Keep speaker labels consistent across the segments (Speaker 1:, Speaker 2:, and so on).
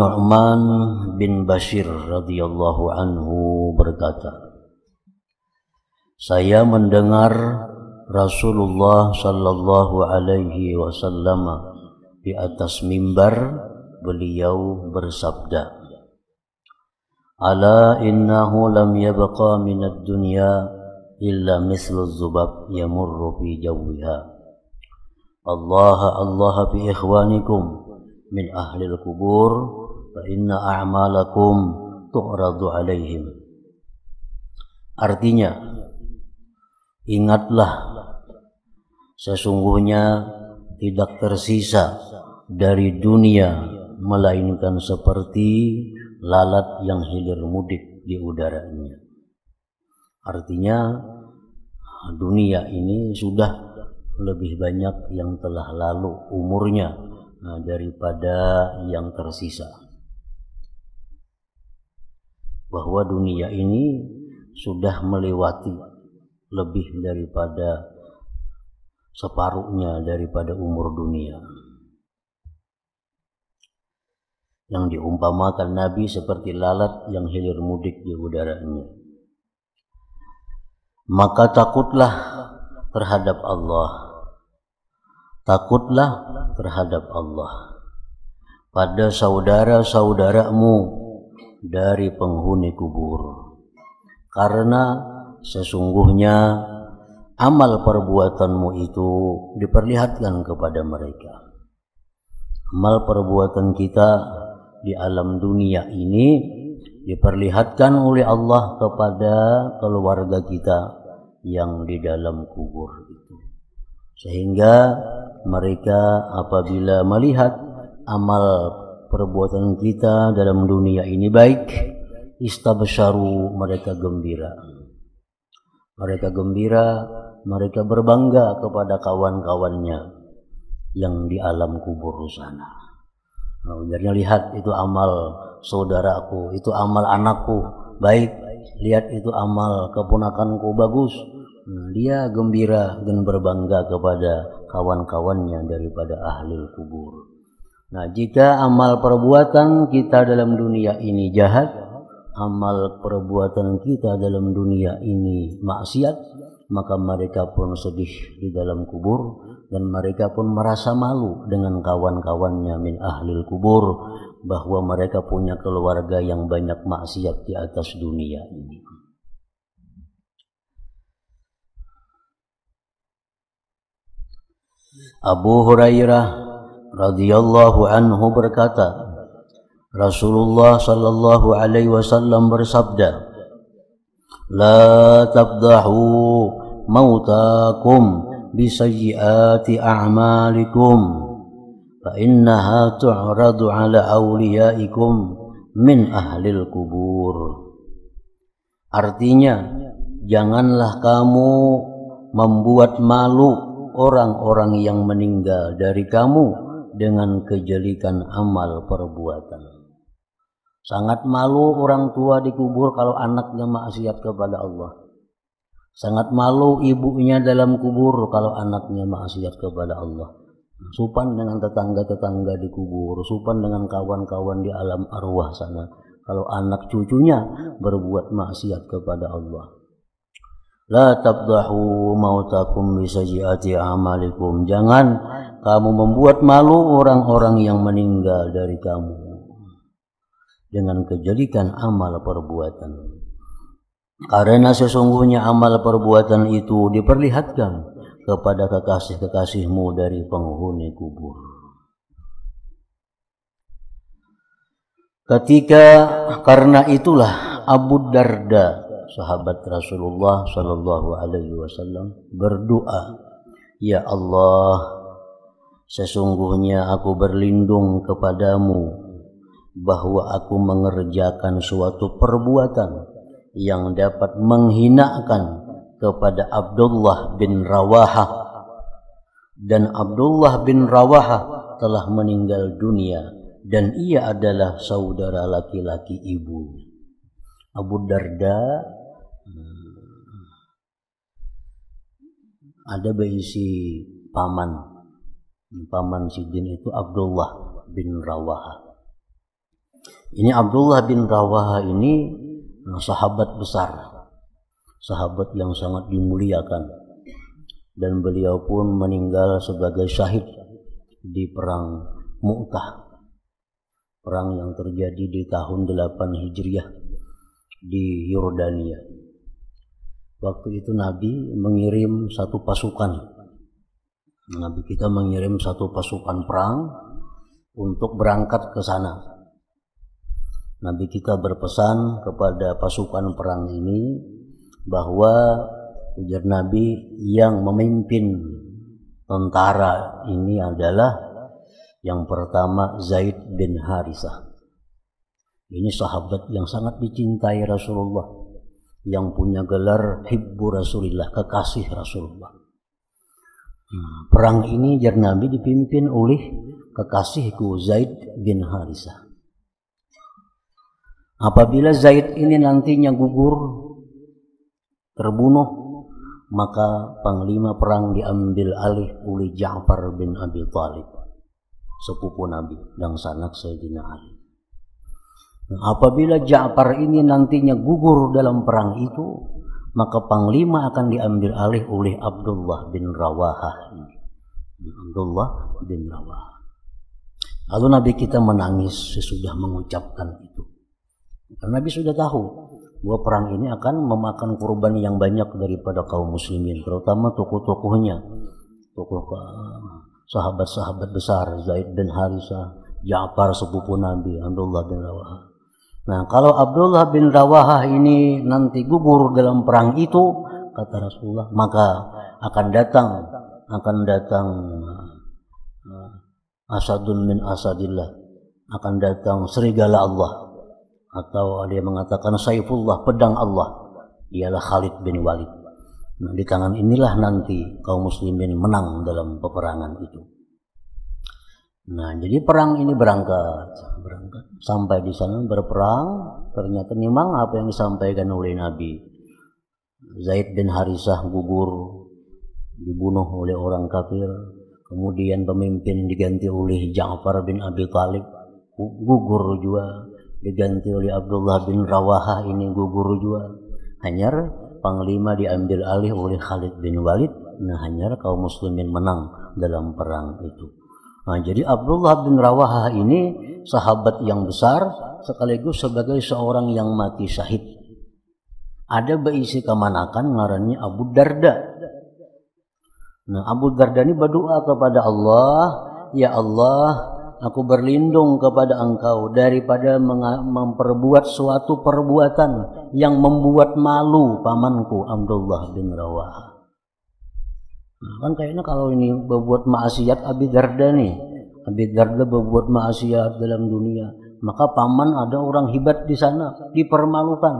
Speaker 1: Nu'man bin Bashir radhiyallahu anhu berkata, saya mendengar Rasulullah sallallahu alaihi wasallam di atas mimbar beliau bersabda, ala innahu lam yabqa minad dunya illa mislu dzubab yamurru fi jawwiha. Allah bi ikhwanikum min ahlil kubur fa inna a'malakum tu'radu alaihim. Artinya, ingatlah sesungguhnya tidak tersisa dari dunia melainkan seperti lalat yang hilir mudik di udaranya. Artinya dunia ini sudah lebih banyak yang telah lalu umurnya daripada yang tersisa. Bahwa dunia ini sudah melewati lebih daripada separuhnya daripada umur dunia. Yang diumpamakan Nabi seperti lalat yang hilir mudik di udaranya. Maka takutlah terhadap Allah. Takutlah terhadap Allah pada saudara-saudaramu dari penghuni kubur. Karena sesungguhnya amal perbuatanmu itu diperlihatkan kepada mereka. Amal perbuatan kita di alam dunia ini diperlihatkan oleh Allah kepada keluarga kita yang di dalam kubur itu. Sehingga mereka apabila melihat amal perbuatan kita dalam dunia ini baik, istabsyaru, mereka gembira. Mereka gembira, mereka berbangga kepada kawan-kawannya yang di alam kubur sana. Biarnya lihat itu amal saudaraku, itu amal anakku baik, lihat itu amal keponakanku bagus. Dia gembira dan berbangga kepada kawan-kawannya daripada ahli kubur. Nah, jika amal perbuatan kita dalam dunia ini jahat, amal perbuatan kita dalam dunia ini maksiat, maka mereka pun sedih di dalam kubur dan mereka pun merasa malu dengan kawan-kawannya min ahli kubur bahwa mereka punya keluarga yang banyak maksiat di atas dunia ini. Abu Hurairah radhiyallahu anhu berkata, Rasulullah sallallahu alaihi wasallam bersabda, la tabdahu mautakum bisayyiati a'malikum fa innaha tu'radu ala awliyaikum min ahlil kubur. Artinya, janganlah kamu membuat malu orang-orang yang meninggal dari kamu dengan kejelikan amal perbuatan. Sangat malu orang tua dikubur kalau anaknya maksiat kepada Allah. Sangat malu ibunya dalam kubur kalau anaknya maksiat kepada Allah. Supan dengan tetangga-tetangga di kubur, supan dengan kawan-kawan di alam arwah sana kalau anak cucunya berbuat maksiat kepada Allah. La tabdahu mautakum bisayyiati amalikum. Jangan kamu membuat malu orang-orang yang meninggal dari kamu dengan kejelikan amal perbuatan. Karena sesungguhnya amal perbuatan itu diperlihatkan kepada kekasih-kekasihmu dari penghuni kubur. Karena itulah Abu Darda, sahabat Rasulullah sallallahu alaihi wasallam, berdoa, ya Allah, sesungguhnya aku berlindung kepadamu bahwa aku mengerjakan suatu perbuatan yang dapat menghinakan kepada Abdullah bin Rawahah, dan Abdullah bin Rawahah telah meninggal dunia dan ia adalah saudara laki-laki ibunya. Abu Darda ada berisi paman Sidin itu Abdullah bin Rawahah. Ini Abdullah bin Rawaha ini sahabat besar, sahabat yang sangat dimuliakan, dan beliau pun meninggal sebagai syahid di perang Mu'tah, perang yang terjadi di tahun 8 Hijriah di Yordania. Waktu itu Nabi mengirim satu pasukan, Nabi kita mengirim satu pasukan perang untuk berangkat ke sana. Nabi kita berpesan kepada pasukan perang ini bahwa, ujar Nabi, yang memimpin tentara ini adalah yang pertama Zaid bin Harisah. Ini sahabat yang sangat dicintai Rasulullah, yang punya gelar Hibbu Rasulillah, kekasih Rasulullah. Perang ini, ujar Nabi, dipimpin oleh kekasihku Zaid bin Harisah. Apabila Zaid ini nantinya gugur, terbunuh, maka panglima perang diambil alih oleh Ja'far bin Abi Thalib, sepupu Nabi dan sanak Sayyidina Ali. Apabila Ja'far ini nantinya gugur dalam perang itu, maka panglima akan diambil alih oleh Abdullah bin Rawaha. Abdullah bin Rawaha. Lalu Nabi kita menangis sesudah mengucapkan itu. Karena Nabi sudah tahu bahwa perang ini akan memakan korban yang banyak daripada kaum muslimin, terutama tokoh-tokohnya, tokoh sahabat-sahabat besar, Zaid bin Harisah, Ja'far sepupu Nabi, Abdullah bin Rawaha. Nah, kalau Abdullah bin Rawaha ini nanti gugur dalam perang itu, kata Rasulullah, maka akan datang asadun min asadillah, akan datang serigala Allah, atau dia mengatakan Saifullah, pedang Allah, ialah Khalid bin Walid. Nah, di tangan inilah nanti kaum muslimin menang dalam peperangan itu. Nah, jadi perang ini berangkat sampai di sana berperang. Ternyata memang apa yang disampaikan oleh Nabi, Zaid bin Harisah gugur, dibunuh oleh orang kafir. Kemudian pemimpin diganti oleh Ja'far bin Abi Thalib, gugur juga, diganti oleh Abdullah bin Rawaha, ini gugur juga. Hanyar panglima diambil alih oleh Khalid bin Walid. Nah, hanyar kaum muslimin menang dalam perang itu. Nah, jadi Abdullah bin Rawaha ini sahabat yang besar, sekaligus sebagai seorang yang mati syahid. Ada berisi kemanakan ngarannya Abu Darda. Nah, Abu Darda ini berdoa kepada Allah, ya Allah, aku berlindung kepada Engkau daripada memperbuat suatu perbuatan yang membuat malu pamanku Abdullah bin Rawaha. Nah, kan kayaknya kalau ini berbuat maksiat Abi Darda nih, Abi Darda berbuat maksiat dalam dunia, maka paman ada orang hebat di sana dipermalukan.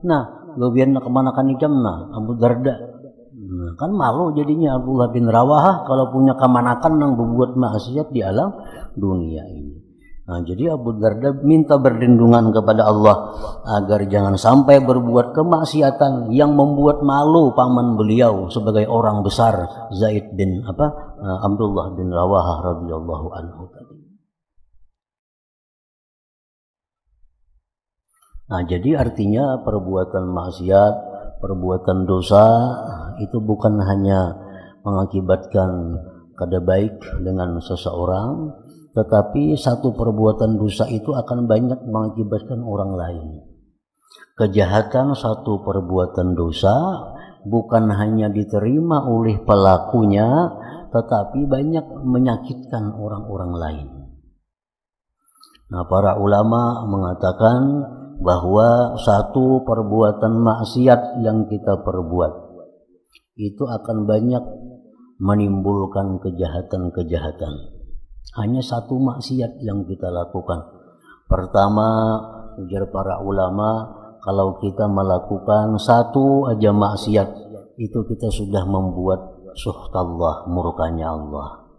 Speaker 1: Nah, lebihan kemanakan ijamna Abu Darda. Nah, kan malu jadinya Abdullah bin Rawaha kalau punya kemanakan yang berbuat maksiat di alam dunia ini. Nah, jadi Abu Darda minta berlindungan kepada Allah agar jangan sampai berbuat kemaksiatan yang membuat malu paman beliau sebagai orang besar, Zaid bin Abdullah bin Rawaha radhiyallahu anhu tadi. Nah, jadi artinya perbuatan maksiat, perbuatan dosa itu bukan hanya mengakibatkan kada baik dengan seseorang, tetapi satu perbuatan dosa itu akan banyak mengakibatkan orang lain. Kejahatan satu perbuatan dosa bukan hanya diterima oleh pelakunya, tetapi banyak menyakitkan orang-orang lain. Nah, para ulama mengatakan bahwa satu perbuatan maksiat yang kita perbuat itu akan banyak menimbulkan kejahatan-kejahatan. Hanya satu maksiat yang kita lakukan. Pertama, ujar para ulama, kalau kita melakukan satu aja maksiat, itu kita sudah membuat suhtallah, murkanya Allah.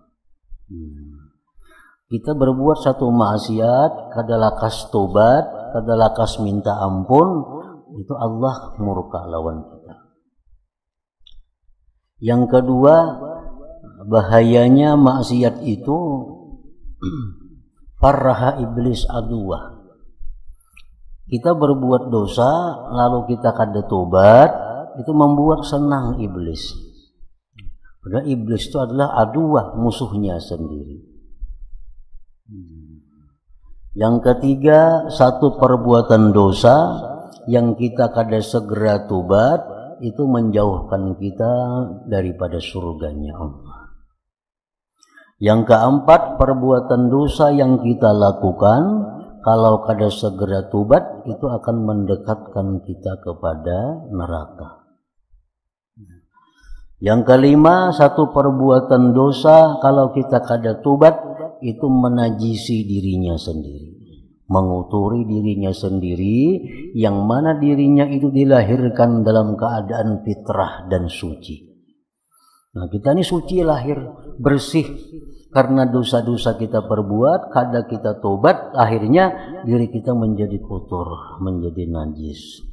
Speaker 1: Kita berbuat satu maksiat, kada lakas tobat, kada lakas minta ampun, itu Allah murka lawan kita. Yang kedua, bahayanya maksiat itu farraha iblis aduwah. Kita berbuat dosa lalu kita kada tobat, itu membuat senang iblis. Padahal iblis itu adalah aduwah, musuhnya sendiri. Yang ketiga, satu perbuatan dosa yang kita kada segera tobat itu menjauhkan kita daripada surganya Allah. Yang keempat, perbuatan dosa yang kita lakukan kalau kada segera tobat itu akan mendekatkan kita kepada neraka. Yang kelima, satu perbuatan dosa kalau kita kada tobat itu menajisi dirinya sendiri, menguturi dirinya sendiri, yang mana dirinya itu dilahirkan dalam keadaan fitrah dan suci. Nah, kita ini suci, lahir bersih karena dosa-dosa kita perbuat, kada kita tobat, akhirnya diri kita menjadi kotor, menjadi najis.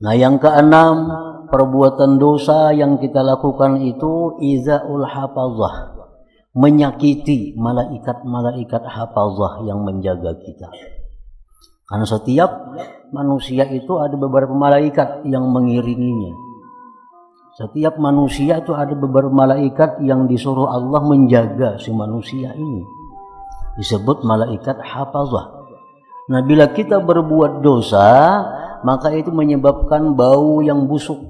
Speaker 1: Nah, yang keenam, perbuatan dosa yang kita lakukan itu izaul hafazah, menyakiti malaikat-malaikat hafazah yang menjaga kita. Karena setiap manusia itu ada beberapa malaikat yang mengiringinya. Setiap manusia itu ada beberapa malaikat yang disuruh Allah menjaga si manusia ini. Disebut malaikat hafazah. Nah, bila kita berbuat dosa, maka itu menyebabkan bau yang busuk.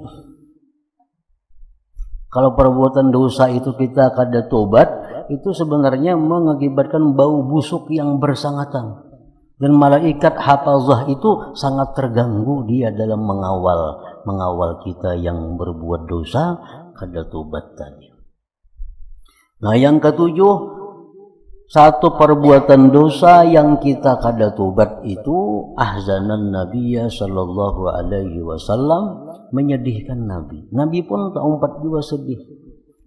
Speaker 1: Kalau perbuatan dosa itu kita kada tobat, itu sebenarnya mengakibatkan bau busuk yang bersangatan. Dan malaikat hafazah itu sangat terganggu dia dalam mengawal kita yang berbuat dosa kada tobat tadi. Nah, yang ketujuh, satu perbuatan dosa yang kita kada tobat itu ahzanan Nabiya sallallahu alaihi wasallam, menyedihkan Nabi. Nabi pun keempat juga sedih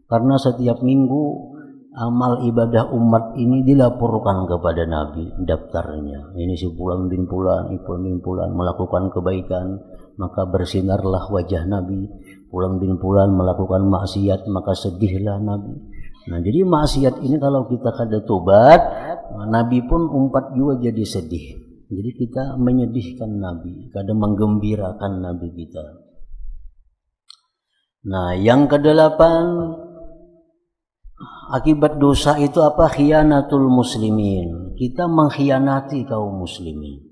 Speaker 1: karena setiap minggu amal ibadah umat ini dilaporkan kepada Nabi daftarnya. Ini si Fulan bin Fulan, Fulan bin Fulan melakukan kebaikan, maka bersinarlah wajah Nabi. Fulan bin Fulan melakukan maksiat, maka sedihlah Nabi. Nah, jadi maksiat ini kalau kita kada tobat, Nabi pun umpat juga jadi sedih. Jadi kita menyedihkan Nabi, kada menggembirakan Nabi kita. Nah, yang kedelapan, akibat dosa itu apa? Khianatul muslimin. Kita mengkhianati kaum muslimin.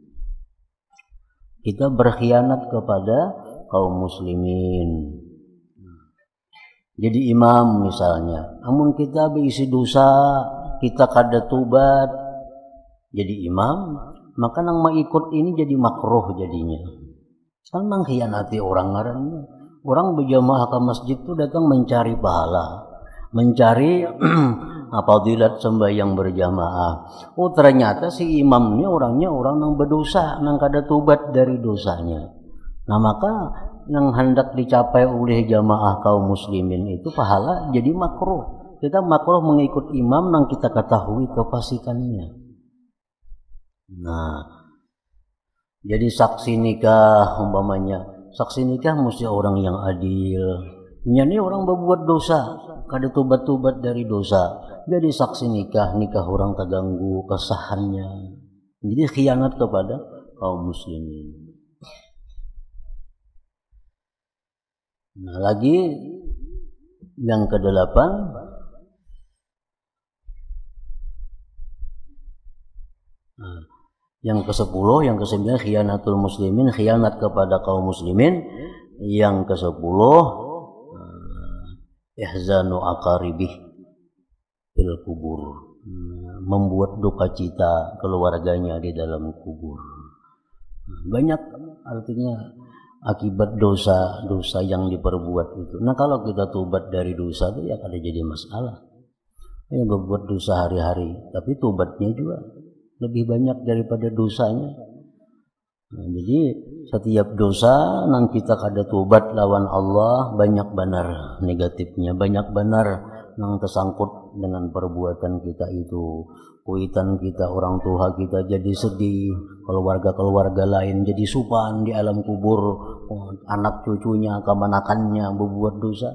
Speaker 1: Kita berkhianat kepada kaum muslimin. Jadi imam misalnya, namun kita berisi dosa, kita kada tobat jadi imam, maka nang mengikut ini jadi makruh jadinya. Kan mengkhianati orang ngarannya. Orang berjamaah ke masjid itu datang mencari pahala, mencari fadilat sembahyang berjamaah. Oh, ternyata si imamnya orangnya orang yang berdosa, yang kada tobat dari dosanya. Nah, maka yang hendak dicapai oleh jamaah kaum muslimin itu pahala jadi makruh. Kita makruh mengikut imam yang kita ketahui kefasikannya. Nah, jadi saksi nikah umpamanya, saksi nikah mesti orang yang adil. Ini orang berbuat dosa, kada tobat-tobat dari dosa. Jadi saksi nikah orang terganggu kesahannya. Jadi khianat kepada kaum muslimin. Nah, lagi yang kedelapan, yang ke-10, yang ke-9 khianatul muslimin, khianat kepada kaum muslimin. Yang ke-10 ihzanu aqaribih fil kubur, membuat duka cita keluarganya di dalam kubur. Banyak artinya akibat dosa-dosa yang diperbuat itu. Nah, kalau kita tobat dari dosa itu ya kada jadi masalah. Ya, berbuat dosa hari-hari, tapi tobatnya juga lebih banyak daripada dosanya. Nah, jadi setiap dosa nang kita kada tobat lawan Allah, banyak benar negatifnya, banyak benar nang tersangkut dengan perbuatan kita itu. Kuitan kita, orang tua kita jadi sedih, keluarga-keluarga lain jadi supan di alam kubur, anak cucunya, kemanakannya berbuat dosa.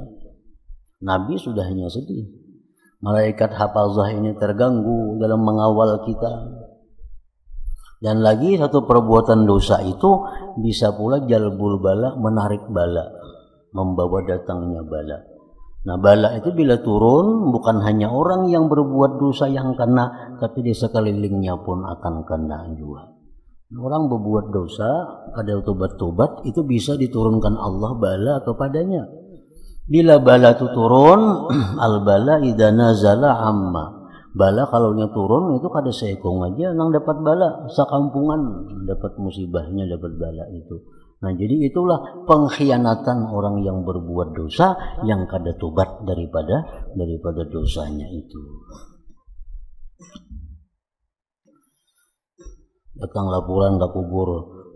Speaker 1: Nabi sudahnya sedih. Malaikat hafazah ini terganggu dalam mengawal kita. Dan lagi satu perbuatan dosa itu bisa pula jalbul bala, menarik bala, membawa datangnya bala. Nah, bala itu bila turun bukan hanya orang yang berbuat dosa yang kena, tapi di sekelilingnya pun akan kena juga. Orang berbuat dosa, ada tobat-tobat, itu bisa diturunkan Allah bala kepadanya. Bila bala itu turun, al bala idza nazala amma. Bala kalau nya turun itu kada seekong aja nang dapat bala, sakampungan dapat musibahnya, dapat bala itu. Nah, jadi itulah pengkhianatan orang yang berbuat dosa yang kada tobat daripada dosanya itu. Datang laporan ke kubur,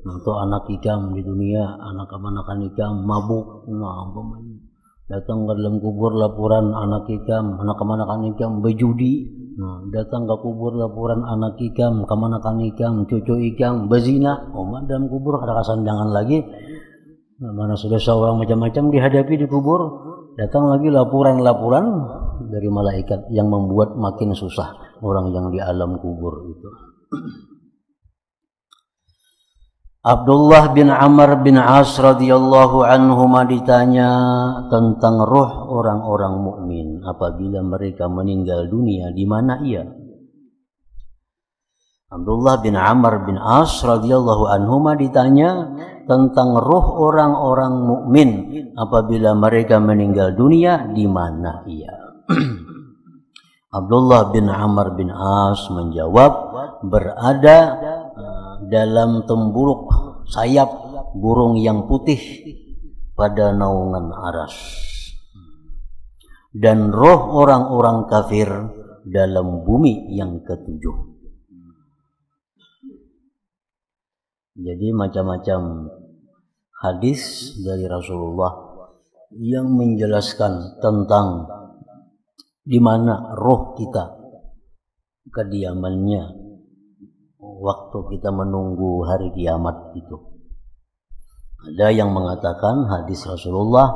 Speaker 1: nanti anak ikam di dunia, anak-anakan ikam mabuk, nah umpamanya. Datang ke dalam kubur laporan anak ikam, anak-anakan ikam berjudi. Nah, datang ke kubur laporan anak ikam, kemanakan ikam, cucu ikam berzina. Oh, dalam kubur ada kesandangan lagi. Nah, mana sudah seorang macam-macam dihadapi di kubur. Datang lagi laporan-laporan dari malaikat yang membuat makin susah orang yang di alam kubur itu. Abdullah bin Amr bin As radhiyallahu anhuma ditanya tentang roh orang-orang mukmin apabila mereka meninggal dunia, di mana ia? Abdullah bin Amr bin As radhiyallahu anhuma ditanya tentang roh orang-orang mukmin apabila mereka meninggal dunia, di mana ia? Abdullah bin Amr bin As menjawab, berada dalam tembuluk sayap burung yang putih pada naungan aras, dan roh orang-orang kafir dalam bumi yang ketujuh. Jadi macam-macam hadis dari Rasulullah yang menjelaskan tentang di mana roh kita kediamannya waktu kita menunggu hari kiamat itu. Ada yang mengatakan hadis Rasulullah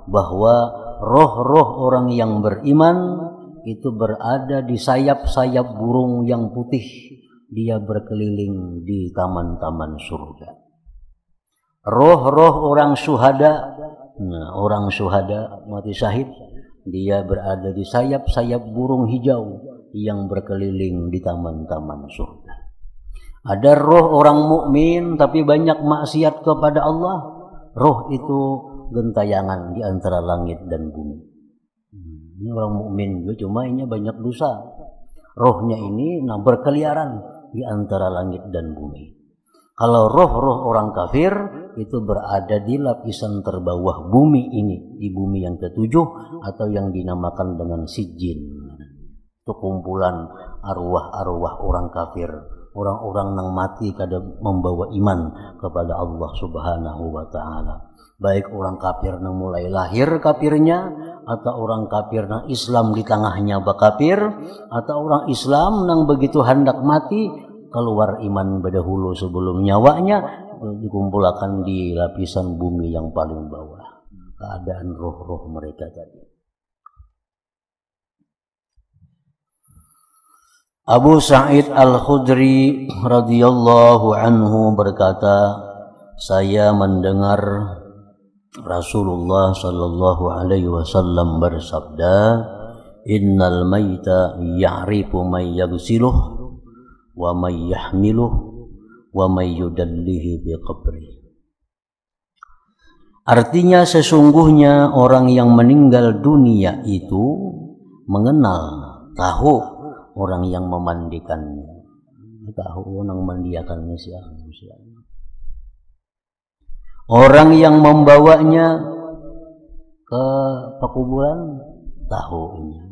Speaker 1: bahwa roh-roh orang yang beriman itu berada di sayap-sayap burung yang putih. Dia berkeliling di taman-taman surga. Roh-roh orang syuhada, nah, orang syuhada mati syahid, dia berada di sayap-sayap burung hijau yang berkeliling di taman-taman surga. Ada roh orang mukmin tapi banyak maksiat kepada Allah. Roh itu gentayangan di antara langit dan bumi. Ini orang mukmin juga, cuma ini banyak dosa. Rohnya ini berkeliaran di antara langit dan bumi. Kalau roh-roh orang kafir itu berada di lapisan terbawah bumi ini, di bumi yang ketujuh atau yang dinamakan dengan sijin. Itu kumpulan arwah-arwah orang kafir. Orang-orang yang mati kada membawa iman kepada Allah Subhanahu wa taala. Baik orang kafir yang mulai lahir kafirnya, atau orang kafir yang Islam di tengahnya bakafir, atau orang Islam yang begitu hendak mati keluar iman berdahulu sebelum nyawanya, dikumpulkan di lapisan bumi yang paling bawah. Keadaan roh-roh mereka tadi. Abu Sa'id Al-Khudri radhiyallahu anhu berkata, saya mendengar Rasulullah sallallahu alaihi wasallam bersabda, innal maita ya'rifu may yaghsiluh wa may yahmiluh wa may yudallihi bi qabri. Artinya sesungguhnya orang yang meninggal dunia itu mengenal, tahu orang yang memandikannya, tahu orang memandikannya siapa. Orang yang membawanya ke pekuburan tahunya,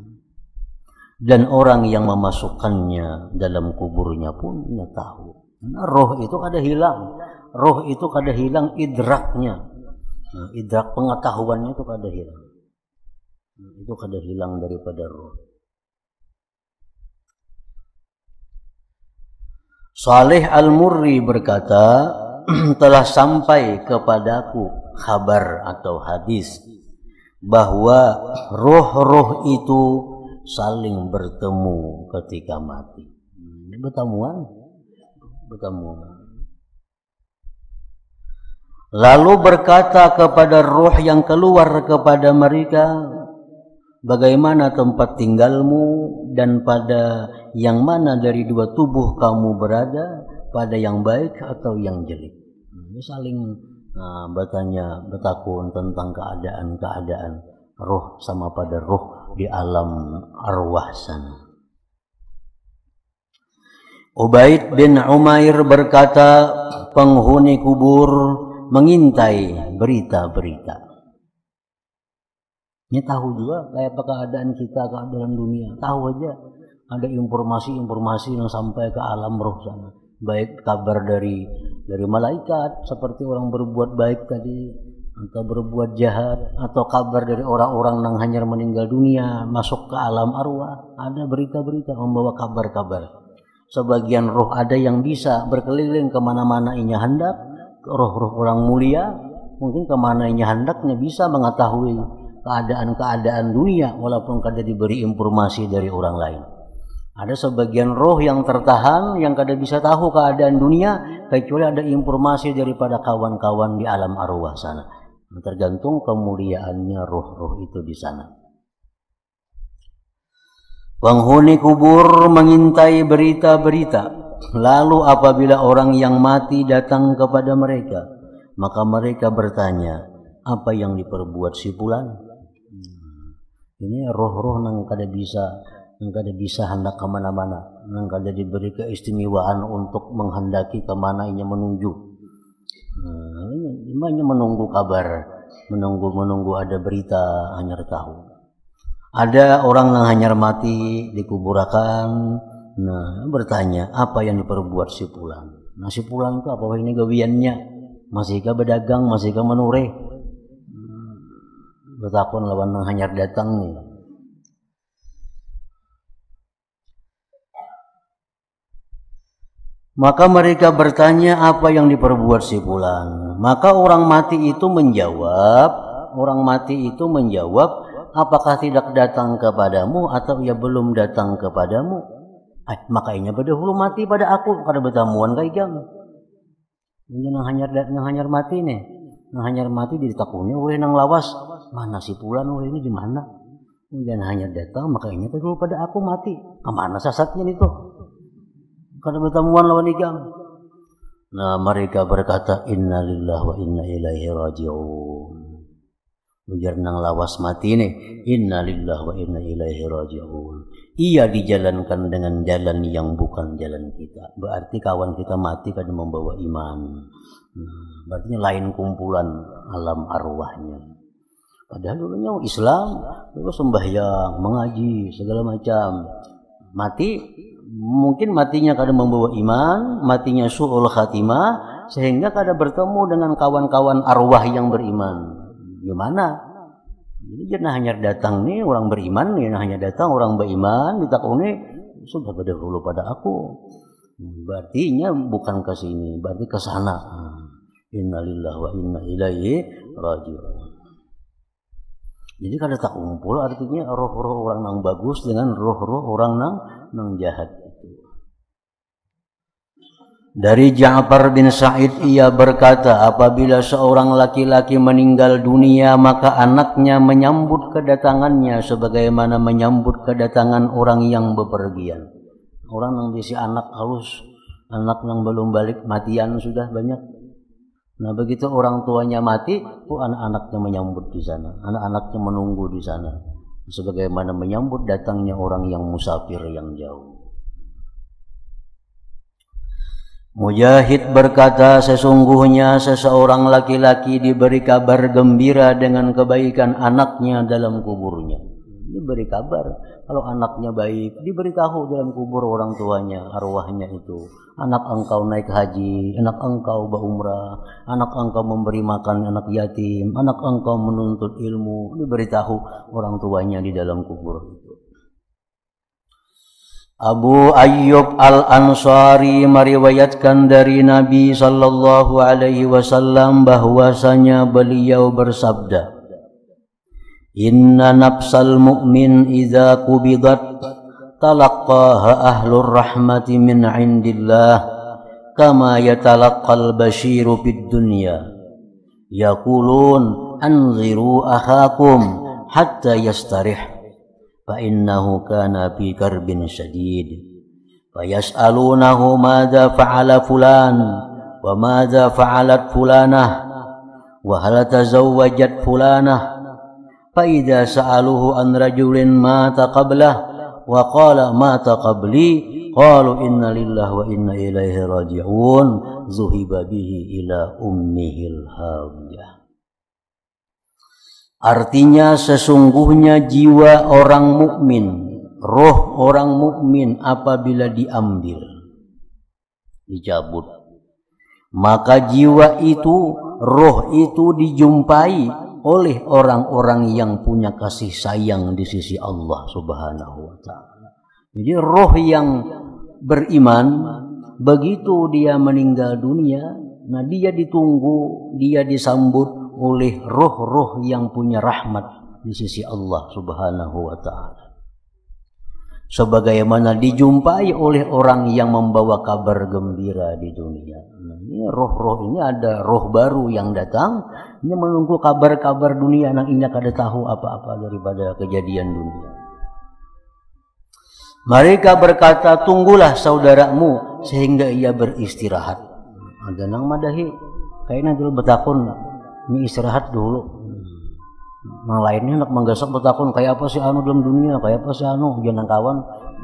Speaker 1: dan orang yang memasukkannya dalam kuburnya pun tahu. Karena roh itu kada hilang, roh itu kada hilang idraknya, nah, idrak pengetahuannya itu kada hilang, itu kada hilang daripada roh. Saleh Al-Murri berkata, telah sampai kepadaku kabar atau hadis bahwa roh-roh itu saling bertemu ketika mati. Ini pertemuan bertemu. Lalu berkata kepada roh yang keluar kepada mereka, bagaimana tempat tinggalmu dan pada yang mana dari dua tubuh kamu berada, pada yang baik atau yang jelek. Ini saling bertanya, bertakun tentang keadaan roh sama pada roh di alam arwah sana. Ubaid bin Umair berkata, penghuni kubur mengintai berita-berita. Ini tahu juga kayak apa keadaan kita, keadaan dunia. Tahu aja ada informasi-informasi yang sampai ke alam roh sana. Baik kabar dari malaikat seperti orang berbuat baik tadi atau berbuat jahat, atau kabar dari orang-orang yang hanyar meninggal dunia masuk ke alam arwah. Ada berita-berita membawa kabar-kabar. Sebagian roh ada yang bisa berkeliling kemana-mana inya hendak. Roh-roh orang mulia mungkin kemana inya hendaknya bisa mengetahui keadaan-keadaan dunia walaupun kada diberi informasi dari orang lain. Ada sebagian roh yang tertahan yang kada bisa tahu keadaan dunia kecuali ada informasi daripada kawan-kawan di alam arwah sana. Tergantung kemuliaannya roh-roh itu di sana. Penghuni kubur mengintai berita-berita. Lalu apabila orang yang mati datang kepada mereka, maka mereka bertanya, apa yang diperbuat si fulan? Ini roh-roh yang kada bisa hendak kemana-mana, yang kada diberi keistimewaan untuk menghendaki kemana inya menuju. Ini menunggu kabar, menunggu ada berita hanyar tahu. Ada orang yang hanyar mati dikuburakan. Nah, bertanya, apa yang diperbuat si fulan? Nah, si fulan itu apa ini gawiannya? Masihkah berdagang, masihkah menure? Bertakun lawan yang hanyar datang nih. Maka mereka bertanya, apa yang diperbuat si fulan? Maka orang mati itu menjawab, apakah tidak datang kepadamu atau ia belum datang kepadamu? Makanya berdahulu mati pada aku kada bertamuan kayak jam. Ini nang hanyar mati nih. Nang hanyar mati ditakuni oleh nang lawas. Mana si fulan oleh ini di mana? Dan hanya datang makanya berdahulu pada aku mati. Kemana sasatnya itu? Kada bertamuan lawan ikam. Nah, mereka berkata, Inna lillahi wa inna ilaihi raji'un. Ujar nang lawas mati nih, Inna lillahi wa inna ilaihi raji'un. Ia dijalankan dengan jalan yang bukan jalan kita. Berarti kawan kita mati karena membawa iman. Berarti lain kumpulan alam arwahnya. Padahal dulunya Islam, dulu sembahyang, mengaji, segala macam. Mati, mungkin matinya karena membawa iman, matinya su'ul khatimah, sehingga kada bertemu dengan kawan-kawan arwah yang beriman. Gimana? Jadi jangan hanya datang nih orang beriman, hanya datang orang beriman ditakuni sudah berdahulu pada aku. Berarti bukan ke sini, berarti ke sana. Innalillahi wa inna ilaihi raji'un. Jadi kada tak kumpul artinya roh-roh orang yang bagus dengan roh-roh orang yang jahat itu. Dari Ja'far bin Sa'id ia berkata, apabila seorang laki-laki meninggal dunia maka anaknya menyambut kedatangannya sebagaimana menyambut kedatangan orang yang bepergian. Orang yang diisi anak halus, anak yang belum balik matian sudah banyak. Nah, begitu orang tuanya mati, anak-anaknya menyambut di sana, anak-anaknya menunggu di sana sebagaimana menyambut datangnya orang yang musafir yang jauh. Mujahid berkata, sesungguhnya seseorang laki-laki diberi kabar gembira dengan kebaikan anaknya dalam kuburnya. Diberi kabar kalau anaknya baik, diberitahu dalam kubur orang tuanya, arwahnya itu. Anak engkau naik haji, anak engkau berumrah, anak engkau memberi makan anak yatim, anak engkau menuntut ilmu, diberitahu orang tuanya di dalam kubur itu. Abu Ayyub Al-Ansari meriwayatkan dari Nabi sallallahu alaihi wasallam bahwasanya beliau bersabda, Inna nafsal mu'min idza qubidat talaqqaha ahlur rahmati min indillah kama yatalaqqal basyiru fid dunya yaqulun anziru akhakum hatta yastarih fa innahu kana fi karbin syadid fa yas'alunahu madza fa'ala fulan wa madza fa'alat fulanah wa hal tazawwajat fulanah fa idza sa'aluhu an rajulin mata qablah wa qala mata qabli qalu inna lillahi wa inna ilaihi raji'un zuhiba bihi ila ummihil hawiyah. Artinya sesungguhnya jiwa orang mukmin, roh orang mukmin apabila diambil, dicabut, maka jiwa itu, roh itu dijumpai oleh orang-orang yang punya kasih sayang di sisi Allah Subhanahu wa ta'ala. Jadi roh yang beriman, begitu dia meninggal dunia, nah dia ditunggu, dia disambut oleh roh-roh yang punya rahmat di sisi Allah Subhanahu wa ta'ala. Sebagaimana dijumpai oleh orang yang membawa kabar gembira di dunia. Nah, ini roh-roh ini ada roh baru yang datang, ini menunggu kabar-kabar dunia, yang ini kada tahu apa-apa daripada kejadian dunia. Mereka berkata, tunggulah saudaramu sehingga ia beristirahat. Ada nang madahi, kayaknya dulu betakun, ini istirahat dulu. Yang lainnya nak menggasak betakun, kayak apa sih anu dalam dunia, kayak apa sih anu, jangan kawan,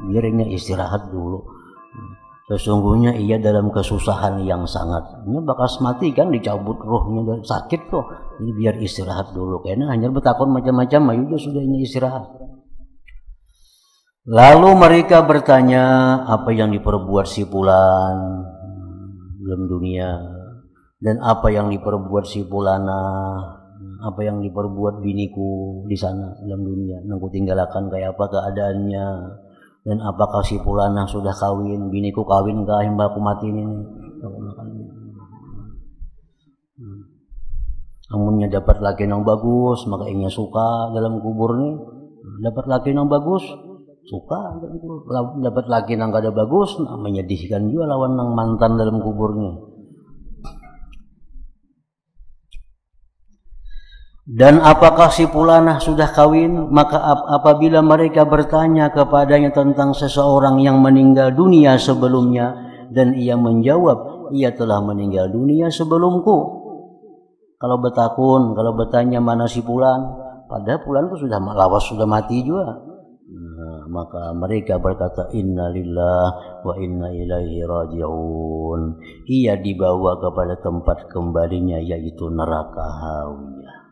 Speaker 1: biarnya istirahat dulu. Sesungguhnya ia dalam kesusahan yang sangat. Ini bakas mati kan, dicabut rohnya, sakit tuh. Ini biar istirahat dulu. Kayaknya hanya betakun macam-macam, ayo sudah ini istirahat. Lalu mereka bertanya, apa yang diperbuat si fulan dalam dunia, dan apa yang diperbuat si fulana, apa yang diperbuat biniku di sana dalam dunia, nangku tinggalkan kayak apa keadaannya, dan apakah si fulana sudah kawin, biniku kawin kah yang baku mati ini. Amunnya dapat laki yang bagus, maka ingin suka dalam kubur nih, dapat laki yang bagus, suka, dapat laki yang kada bagus, nah, menyedihkan juga lawan nang mantan dalam kuburnya. Dan apakah si fulanah sudah kawin? Maka apabila mereka bertanya kepadanya tentang seseorang yang meninggal dunia sebelumnya, dan ia menjawab, ia telah meninggal dunia sebelumku. Kalau betakun, kalau bertanya mana si fulan, padahal fulan itu sudah lawas, sudah mati juga. Nah, maka mereka berkata, inna lillahi wa inna ilaihi raji'un. Ia dibawa kepada tempat kembalinya, yaitu neraka hawiyah.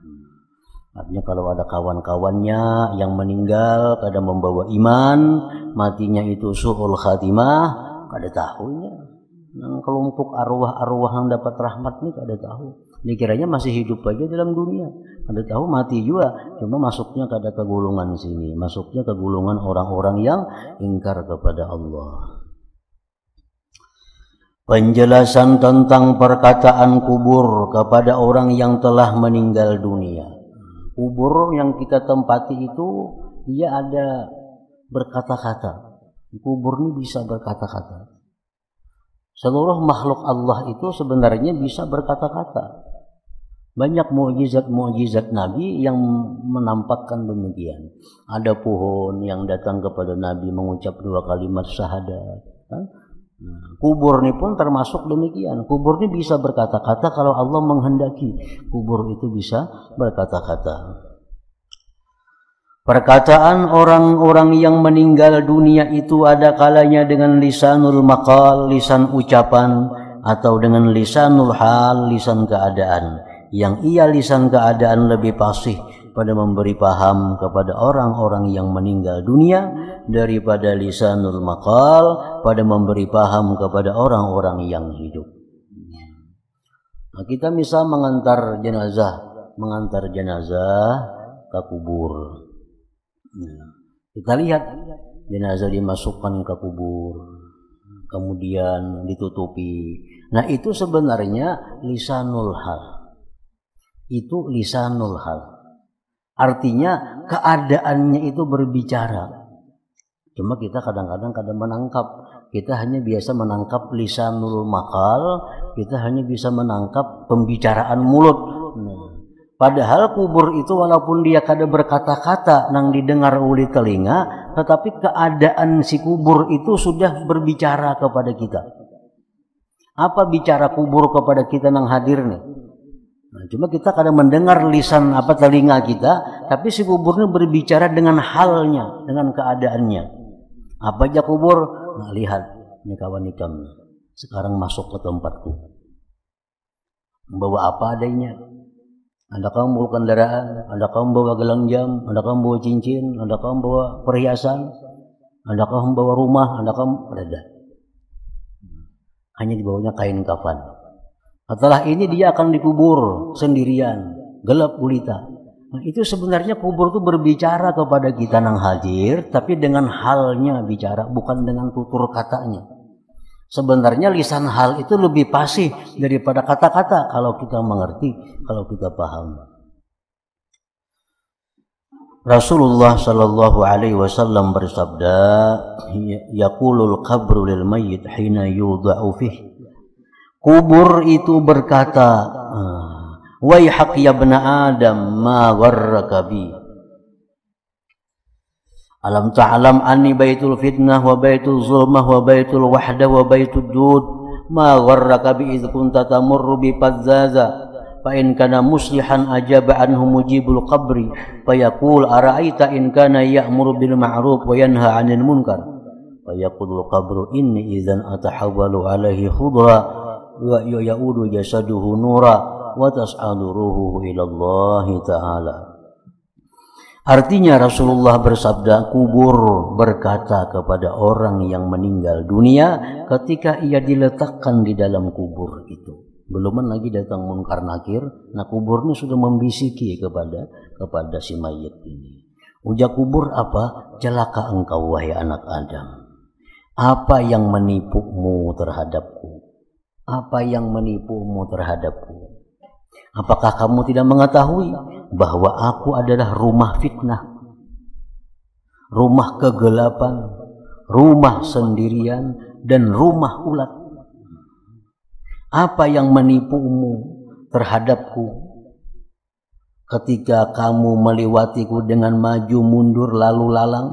Speaker 1: Artinya kalau ada kawan-kawannya yang meninggal kada membawa iman, matinya itu su'ul khatimah, kada tahunya. Nah, kelompok arwah-arwah yang dapat rahmat ini kada tahu. Dikiranya masih hidup aja dalam dunia, kada tahu mati juga. Cuma masuknya kada ke golongan sini, masuknya ke golongan orang-orang yang ingkar kepada Allah. Penjelasan tentang perkataan kubur kepada orang yang telah meninggal dunia. Kubur yang kita tempati itu dia ada berkata-kata. Kubur ini bisa berkata-kata. Seluruh makhluk Allah itu sebenarnya bisa berkata-kata. Banyak mukjizat-mukjizat Nabi yang menampakkan demikian. Ada pohon yang datang kepada Nabi mengucap 2 kalimat syahadat. Kubur ini pun termasuk demikian. Kubur ini bisa berkata-kata kalau Allah menghendaki. Kubur itu bisa berkata-kata. Perkataan orang-orang yang meninggal dunia itu ada kalanya dengan lisanul maqal, lisan ucapan, atau dengan lisanul hal, lisan keadaan. Yang ia lisan keadaan lebih fasih pada memberi paham kepada orang-orang yang meninggal dunia daripada lisanul maqal pada memberi paham kepada orang-orang yang hidup. Nah, kita bisa mengantar jenazah ke kubur. Nah, kita lihat jenazah dimasukkan ke kubur, kemudian ditutupi. Nah, itu sebenarnya lisanul hal. Itu lisanul hal. Artinya keadaannya itu berbicara. Cuma kita kadang-kadang menangkap. kita hanya biasa menangkap lisanul maqal, kita hanya bisa menangkap pembicaraan mulut. Padahal kubur itu walaupun dia kada berkata-kata nang didengar oleh telinga, tetapi keadaan si kubur itu sudah berbicara kepada kita. Apa bicara kubur kepada kita nang hadir nih? Nah, cuma kita kadang mendengar lisan telinga kita, tapi si kuburnya berbicara dengan halnya, dengan keadaannya. Apa aja kubur? Nah, lihat, ini kawan ikam, sekarang masuk ke tempatku. Membawa apa adanya? Ada kamu bawa kendaraan, ada kamu bawa gelang jam, ada kamu bawa cincin, ada kamu bawa perhiasan, ada kamu bawa rumah, ada kamu ada. Hanya dibawanya kain kafan. Setelah ini dia akan dikubur sendirian, gelap gulita. Nah, itu sebenarnya kubur itu berbicara kepada kita nang hadir, tapi dengan halnya bicara, bukan dengan tutur katanya. Sebenarnya lisan hal itu lebih fasih daripada kata-kata kalau kita mengerti, kalau kita paham. Rasulullah sallallahu alaihi wasallam bersabda, yaqulul qabru lil mayyit hina yudha'u fihi. Kubur itu berkata, waihak ya bna Adam ma gharraka bi. Alam ta'lam anni baitul fitnah wa baitul zulmah wa baitul wahdah wa baitul jud. Ma gharraka bi idh kunta tamurru bi fazzaza. Fa in kana muslihan ajaba anhu mujibul qabri. Fa yaqul ara'aita in kana ya'muru bil ma'ruf wa yanha 'anil munkar. Fa yaqulul qabru inni idzan atahawwalu alaihi khudra wa ya'udu jasaduhu nura wa tas'adu ruhuhu ila Allah Ta'ala. Artinya Rasulullah bersabda, kubur berkata kepada orang yang meninggal dunia ketika ia diletakkan di dalam kubur itu. Belum lagi datang munkar nakir, nah kuburnya sudah membisiki kepada si mayit ini. Ujar kubur apa? Celaka engkau wahai anak Adam. Apa yang menipumu terhadapku? Apa yang menipumu terhadapku? Apakah kamu tidak mengetahui bahwa aku adalah rumah fitnah, rumah kegelapan, rumah sendirian, dan rumah ulat? Apa yang menipumu terhadapku ketika kamu melewatiku dengan maju mundur lalu lalang?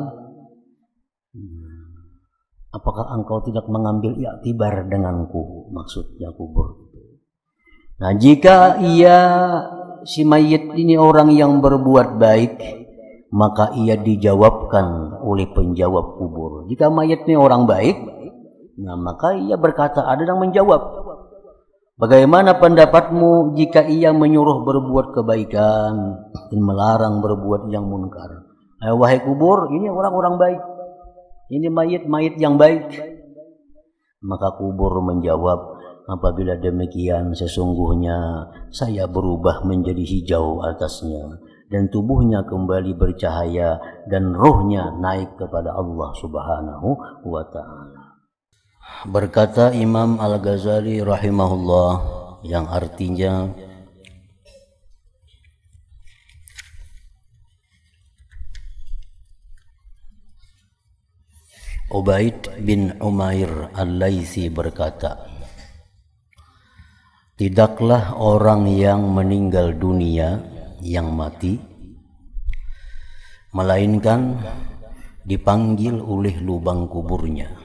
Speaker 1: Apakah engkau tidak mengambil iktibar denganku? Maksudnya kubur. Nah, jika si mayit ini orang yang berbuat baik, maka ia dijawabkan oleh penjawab kubur. Jika mayit ini orang baik, nah maka ia berkata, ada yang menjawab. Bagaimana pendapatmu jika ia menyuruh berbuat kebaikan dan melarang berbuat yang munkar? Wahai kubur, ini orang-orang baik. Ini mayit-mayit yang baik. Maka kubur menjawab, apabila demikian sesungguhnya saya berubah menjadi hijau atasnya dan tubuhnya kembali bercahaya dan rohnya naik kepada Allah Subhanahu wa ta'ala. Berkata Imam Al-Ghazali rahimahullah, yang artinya Ubaid bin Umair Al-Laitsi berkata, tidaklah orang yang meninggal dunia, yang mati, melainkan dipanggil oleh lubang kuburnya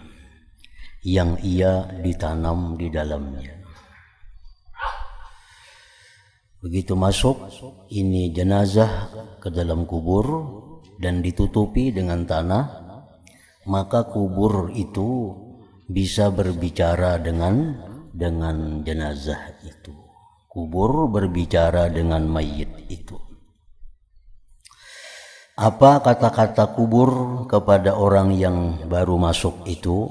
Speaker 1: yang ia ditanam di dalamnya. Begitu masuk ini jenazah ke dalam kubur dan ditutupi dengan tanah, maka kubur itu bisa berbicara dengan jenazah itu. Kubur berbicara dengan mayit itu. Apa kata-kata kubur kepada orang yang baru masuk itu?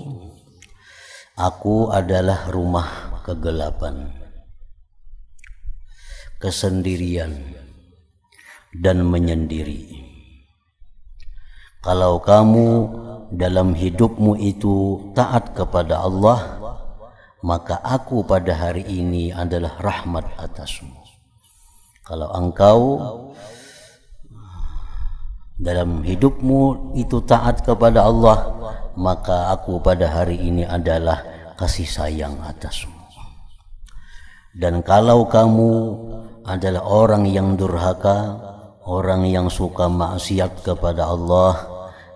Speaker 1: Aku adalah rumah kegelapan, kesendirian, dan menyendiri. Kalau kamu dalam hidupmu itu taat kepada Allah, maka aku pada hari ini adalah rahmat atasmu. Kalau engkau dalam hidupmu itu taat kepada Allah, maka aku pada hari ini adalah kasih sayang atasmu. Dan kalau kamu adalah orang yang durhaka, orang yang suka maksiat kepada Allah,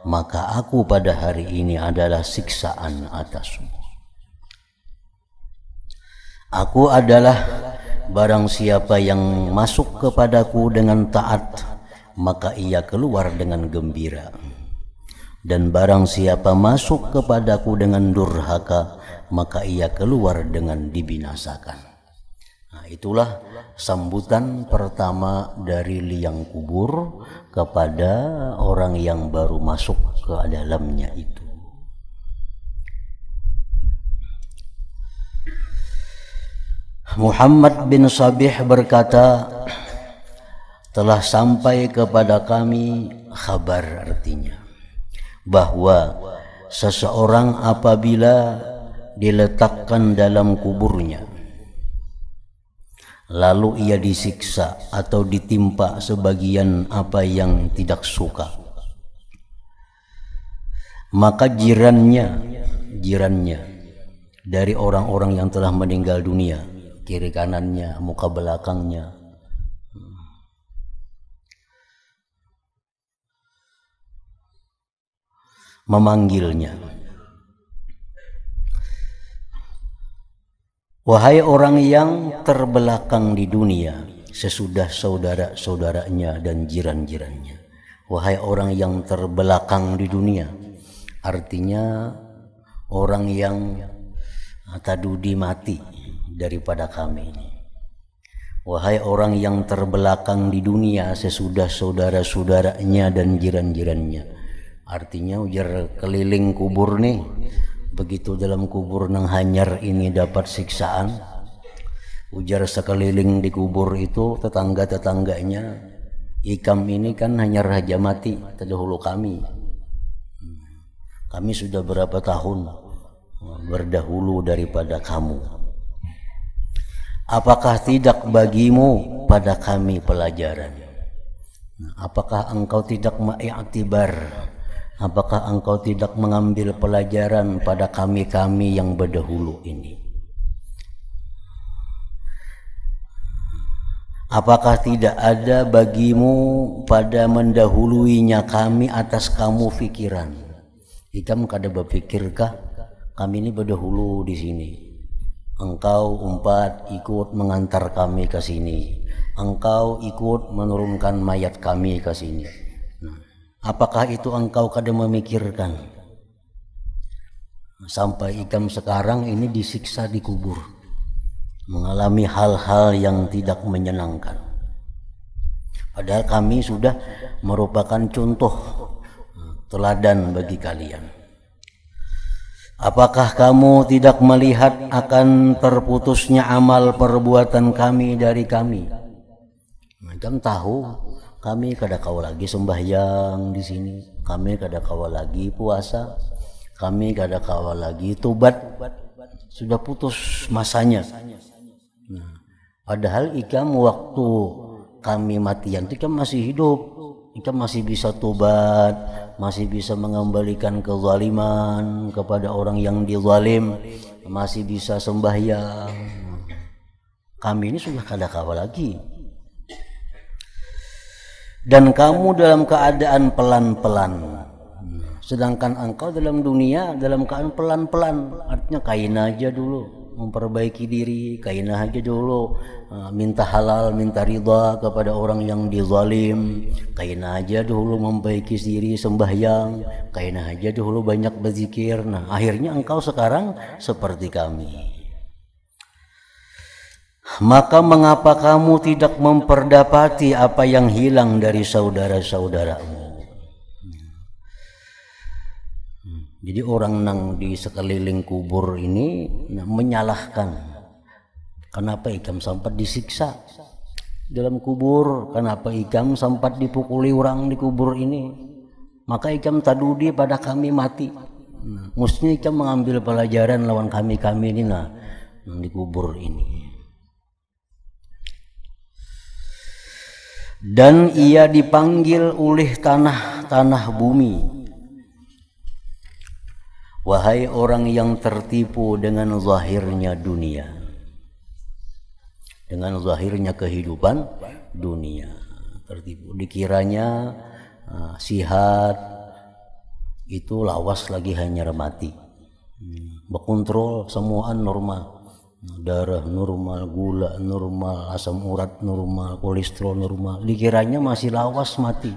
Speaker 1: maka aku pada hari ini adalah siksaan atasmu. Aku adalah barang siapa yang masuk kepadaku dengan taat, maka ia keluar dengan gembira. Dan barang siapa masuk kepadaku dengan durhaka, maka ia keluar dengan dibinasakan. Nah, itulah sambutan pertama dari liang kubur kepada orang yang baru masuk ke dalamnya itu. Muhammad bin Sabih berkata, telah sampai kepada kami kabar, artinya bahwa seseorang apabila diletakkan dalam kuburnya lalu ia disiksa atau ditimpa sebagian apa yang tidak suka, maka jirannya dari orang-orang yang telah meninggal dunia, kiri kanannya, muka belakangnya, memanggilnya, wahai orang yang terbelakang di dunia sesudah saudara-saudaranya dan jiran-jirannya. Wahai orang yang terbelakang di dunia, artinya orang yang tadudi mati daripada kami ini. Wahai orang yang terbelakang di dunia sesudah saudara-saudaranya dan jiran-jirannya. Artinya ujar keliling kubur nih, begitu dalam kubur nang hanyar ini dapat siksaan, ujar sekeliling di kubur itu tetangga-tetangganya, ikam ini kan hanyar raja mati terdahulu kami sudah berapa tahun berdahulu daripada kamu. Apakah tidak bagimu pada kami pelajaran? Apakah engkau tidak mengiktibar? Apakah engkau tidak mengambil pelajaran pada kami-kami yang berdahulu ini? Apakah tidak ada bagimu pada mendahuluinya kami atas kamu pikiran? Ikam kada berpikirkah kami ini berdahulu di sini? Engkau umpat ikut mengantar kami ke sini. Engkau ikut menurunkan mayat kami ke sini. Apakah itu engkau kada memikirkan? Sampai ikam sekarang ini disiksa di kubur, mengalami hal-hal yang tidak menyenangkan. Padahal kami sudah merupakan contoh teladan bagi kalian. Apakah kamu tidak melihat akan terputusnya amal perbuatan kami dari kami? Ikam tahu kami kada kawal lagi sembahyang di sini, kami kada kawal lagi puasa, kami kada kawal lagi tobat, sudah putus masanya. Nah, padahal ikam waktu kami matian ikam masih hidup, ikam masih bisa tobat, masih bisa mengembalikan kezaliman kepada orang yang dizalim, masih bisa sembahyang. Kami ini sudah kada kawal lagi. Dan kamu dalam keadaan pelan-pelan, sedangkan engkau dalam dunia dalam keadaan pelan-pelan. Artinya kain aja dulu memperbaiki diri, kain aja dulu minta halal, minta ridha kepada orang yang dizalim, kain aja dulu memperbaiki diri, sembahyang, kain aja dulu banyak berzikir. Nah, akhirnya engkau sekarang seperti kami. Maka mengapa kamu tidak memperdapati apa yang hilang dari saudara-saudaramu? Jadi orang nang di sekeliling kubur ini menyalahkan, kenapa ikam sempat disiksa dalam kubur, kenapa ikam sempat dipukuli orang di kubur ini, maka ikam tadudi pada kami mati. Mestinya ikam mengambil pelajaran lawan kami-kami ini di kubur ini. Dan ia dipanggil oleh tanah-tanah bumi, wahai orang yang tertipu dengan zahirnya dunia, dengan zahirnya kehidupan dunia, tertipu. Dikiranya sihat itu lawas lagi hanya mati, berkontrol semuaan normal, darah normal, gula normal, asam urat normal, kolesterol normal. Dikiranya masih lawas mati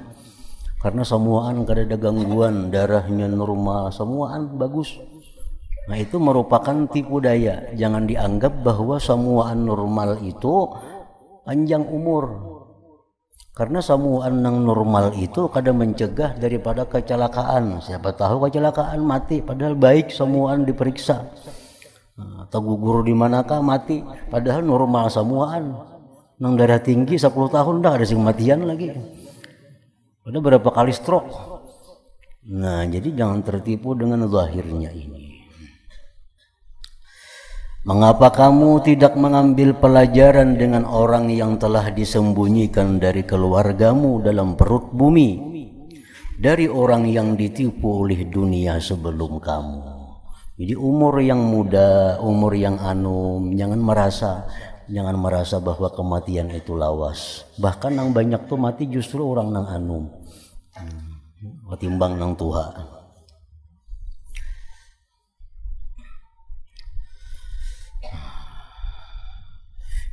Speaker 1: karena semuaan kada ada gangguan, darahnya normal, semuaan bagus. Nah, itu merupakan tipu daya. Jangan dianggap bahwa semuaan normal itu panjang umur, karena semuaan yang normal itu kadang mencegah daripada kecelakaan. Siapa tahu kecelakaan mati padahal baik, semuaan diperiksa. Atau gugur di manakah mati padahal normal semuaan. Nang darah tinggi 10 tahun dah ada sing matian lagi. Padahal berapa kali stroke. Nah, jadi jangan tertipu dengan zahirnya ini. Mengapa kamu tidak mengambil pelajaran dengan orang yang telah disembunyikan dari keluargamu dalam perut bumi, dari orang yang ditipu oleh dunia sebelum kamu? Jadi umur yang muda, umur yang anum, jangan merasa bahwa kematian itu lawas. Bahkan yang banyak tuh mati justru orang nang anum, ketimbang nang tua.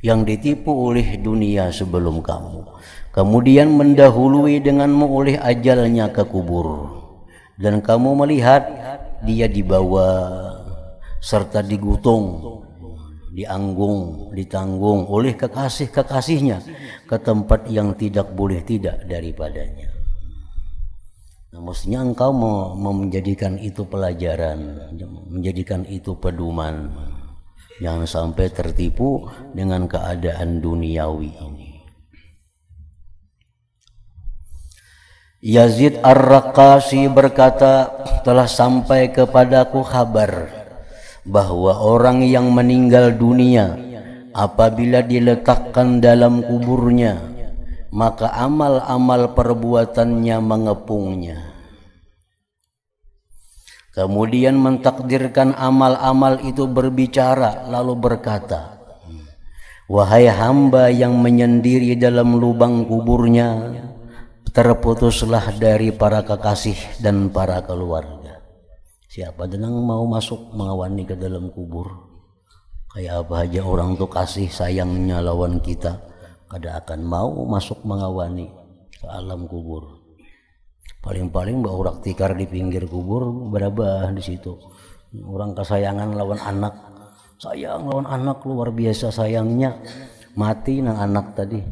Speaker 1: Yang ditipu oleh dunia sebelum kamu, kemudian mendahului denganmu oleh ajalnya ke kubur, dan kamu melihat dia dibawa serta digutung, ditanggung oleh kekasih-kekasihnya ke tempat yang tidak boleh tidak daripadanya. Nah, mestinya engkau menjadikan itu pelajaran, menjadikan itu pedoman. Jangan sampai tertipu dengan keadaan duniawi ini. Yazid Ar-Raqasi berkata, telah sampai kepadaku kabar bahwa orang yang meninggal dunia apabila diletakkan dalam kuburnya, maka amal-amal perbuatannya mengepungnya. Kemudian mentakdirkan amal-amal itu berbicara lalu berkata, wahai hamba yang menyendiri dalam lubang kuburnya, terputuslah dari para kekasih dan para keluarga. Siapa yang mau masuk mengawani ke dalam kubur? Kayak apa aja orang tuh kasih sayangnya lawan kita, kada akan mau masuk mengawani ke alam kubur. Paling-paling mbak urak tikar di pinggir kubur berabah di situ. Orang kesayangan lawan anak, sayang lawan anak luar biasa sayangnya, mati nang anak tadi,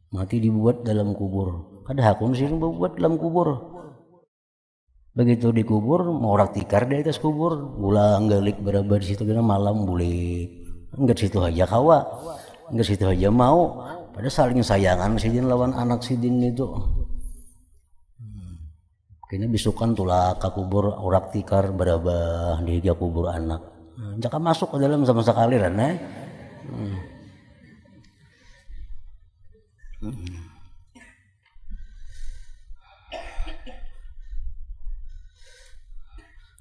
Speaker 1: mati dibuat dalam kubur. Kada hakun sih buat dalam kubur. Begitu dikubur mau urak tikar di atas kubur, gulang galik berabah di situ kena malam boleh. Enggak situ aja kawa, enggak situ aja mau. Pada saling sayangan sidin lawan anak sidin itu. Kini bisukan tulah ke kubur urak tikar berabah di kubur anak. Jangan masuk ke dalam sama sekali kan,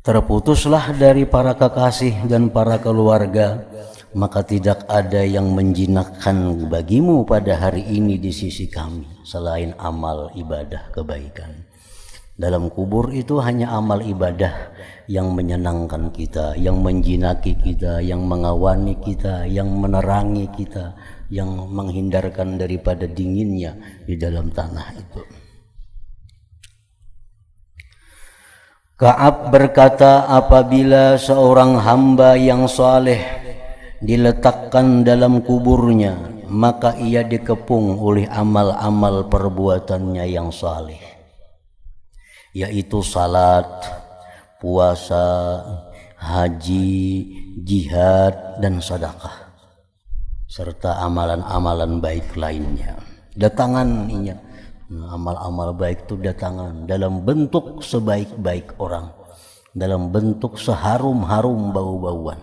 Speaker 1: Terputuslah dari para kekasih dan para keluarga, maka tidak ada yang menjinakkan bagimu pada hari ini di sisi kami selain amal ibadah kebaikan. Dalam kubur itu hanya amal ibadah yang menyenangkan kita, yang menjinaki kita, yang mengawani kita, yang menerangi kita, yang menghindarkan daripada dinginnya di dalam tanah itu. Ka'ab berkata, apabila seorang hamba yang saleh diletakkan dalam kuburnya, maka ia dikepung oleh amal-amal perbuatannya yang saleh, yaitu salat, puasa, haji, jihad, dan sedekah, serta amalan-amalan baik lainnya. Datangan amal-amal baik itu datangan dalam bentuk sebaik-baik orang, dalam bentuk seharum-harum bau-bauan.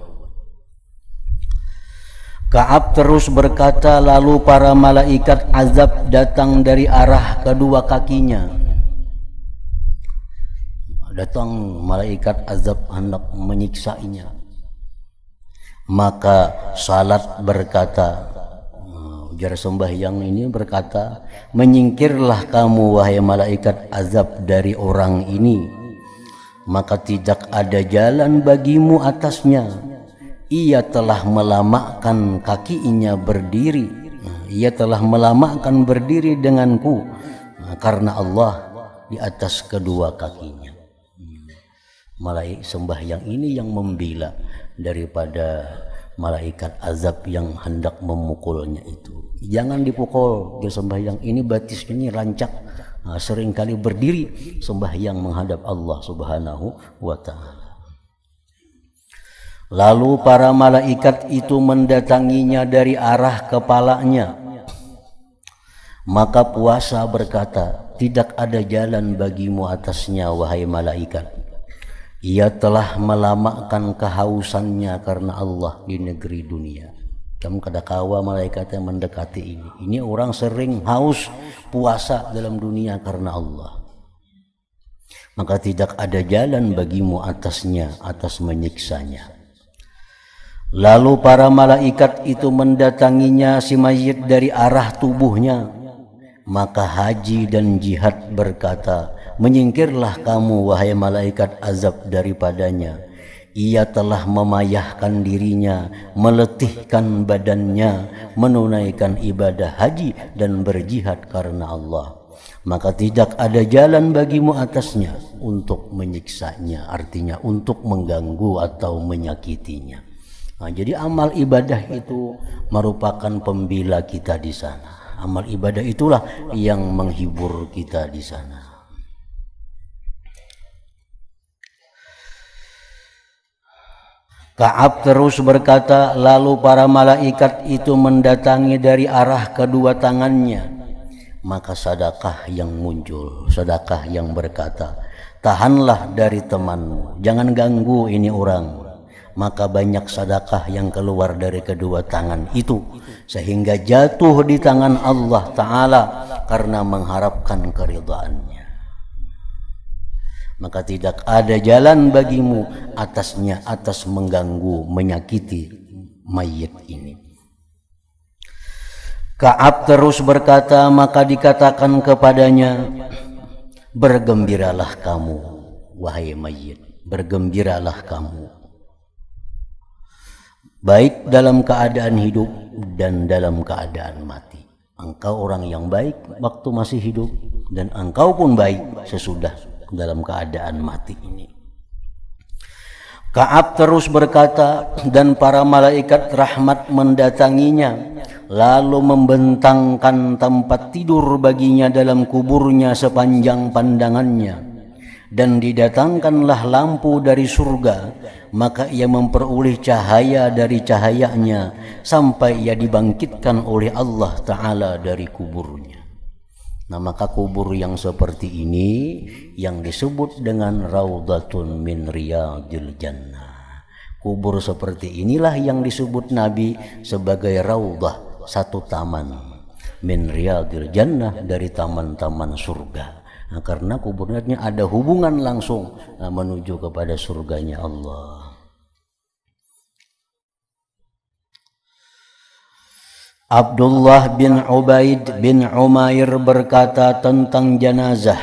Speaker 1: Ka'ab terus berkata, lalu para malaikat azab datang dari arah kedua kakinya. Datang malaikat azab hendak menyiksainya. Maka salat berkata, ujar sembahyang ini berkata, menyingkirlah kamu wahai malaikat azab dari orang ini, maka tidak ada jalan bagimu atasnya. Ia telah melamakan kakinya berdiri, ia telah melamakan berdiri denganku karena Allah di atas kedua kakinya. Malaikat sembahyang ini yang membela daripada malaikat azab yang hendak memukulnya itu. Jangan dipukul dia sembahyang ini, batisnya ini rancak, seringkali berdiri sembahyang menghadap Allah Subhanahu wa ta'ala. Lalu para malaikat itu mendatanginya dari arah kepalanya. Maka puasa berkata, tidak ada jalan bagimu atasnya wahai malaikat. Ia telah melamakan kehausannya karena Allah di negeri dunia. Kamu kadakawa malaikat yang mendekati ini. Ini orang sering haus puasa dalam dunia karena Allah. Maka tidak ada jalan bagimu atasnya, atas menyiksanya. Lalu para malaikat itu mendatanginya si mayit dari arah tubuhnya. Maka haji dan jihad berkata, menyingkirlah kamu wahai malaikat azab daripadanya. Ia telah memayahkan dirinya, meletihkan badannya, menunaikan ibadah haji dan berjihad karena Allah. Maka tidak ada jalan bagimu atasnya untuk menyiksanya, artinya untuk mengganggu atau menyakitinya. Nah, jadi amal ibadah itu merupakan pembela kita di sana. Amal ibadah itulah yang menghibur kita di sana. Ka'ab terus berkata, lalu para malaikat itu mendatangi dari arah kedua tangannya. Maka sedekah yang muncul, sedekah yang berkata, tahanlah dari temanmu, jangan ganggu ini orang. Maka banyak sedekah yang keluar dari kedua tangan itu, sehingga jatuh di tangan Allah Ta'ala karena mengharapkan keridhaannya. Maka tidak ada jalan bagimu atasnya, atas mengganggu, menyakiti mayit ini. Ka'ab terus berkata, maka dikatakan kepadanya, bergembiralah kamu wahai mayit, bergembiralah kamu, baik dalam keadaan hidup dan dalam keadaan mati. Engkau orang yang baik waktu masih hidup, dan engkau pun baik sesudah dalam keadaan mati ini. Ka'ab terus berkata, dan para malaikat rahmat mendatanginya, lalu membentangkan tempat tidur baginya dalam kuburnya sepanjang pandangannya. Dan didatangkanlah lampu dari surga, maka ia memperoleh cahaya dari cahayanya sampai ia dibangkitkan oleh Allah Ta'ala dari kuburnya. Nah, maka kubur yang seperti ini yang disebut dengan Raudhatun min Riyadil Jannah. Kubur seperti inilah yang disebut Nabi sebagai Raudhah, satu taman, min Riyadil Jannah, dari taman-taman surga. Nah, karena kuburnya ada hubungan langsung menuju kepada surganya Allah. Abdullah bin Ubaid bin Umair berkata tentang jenazah,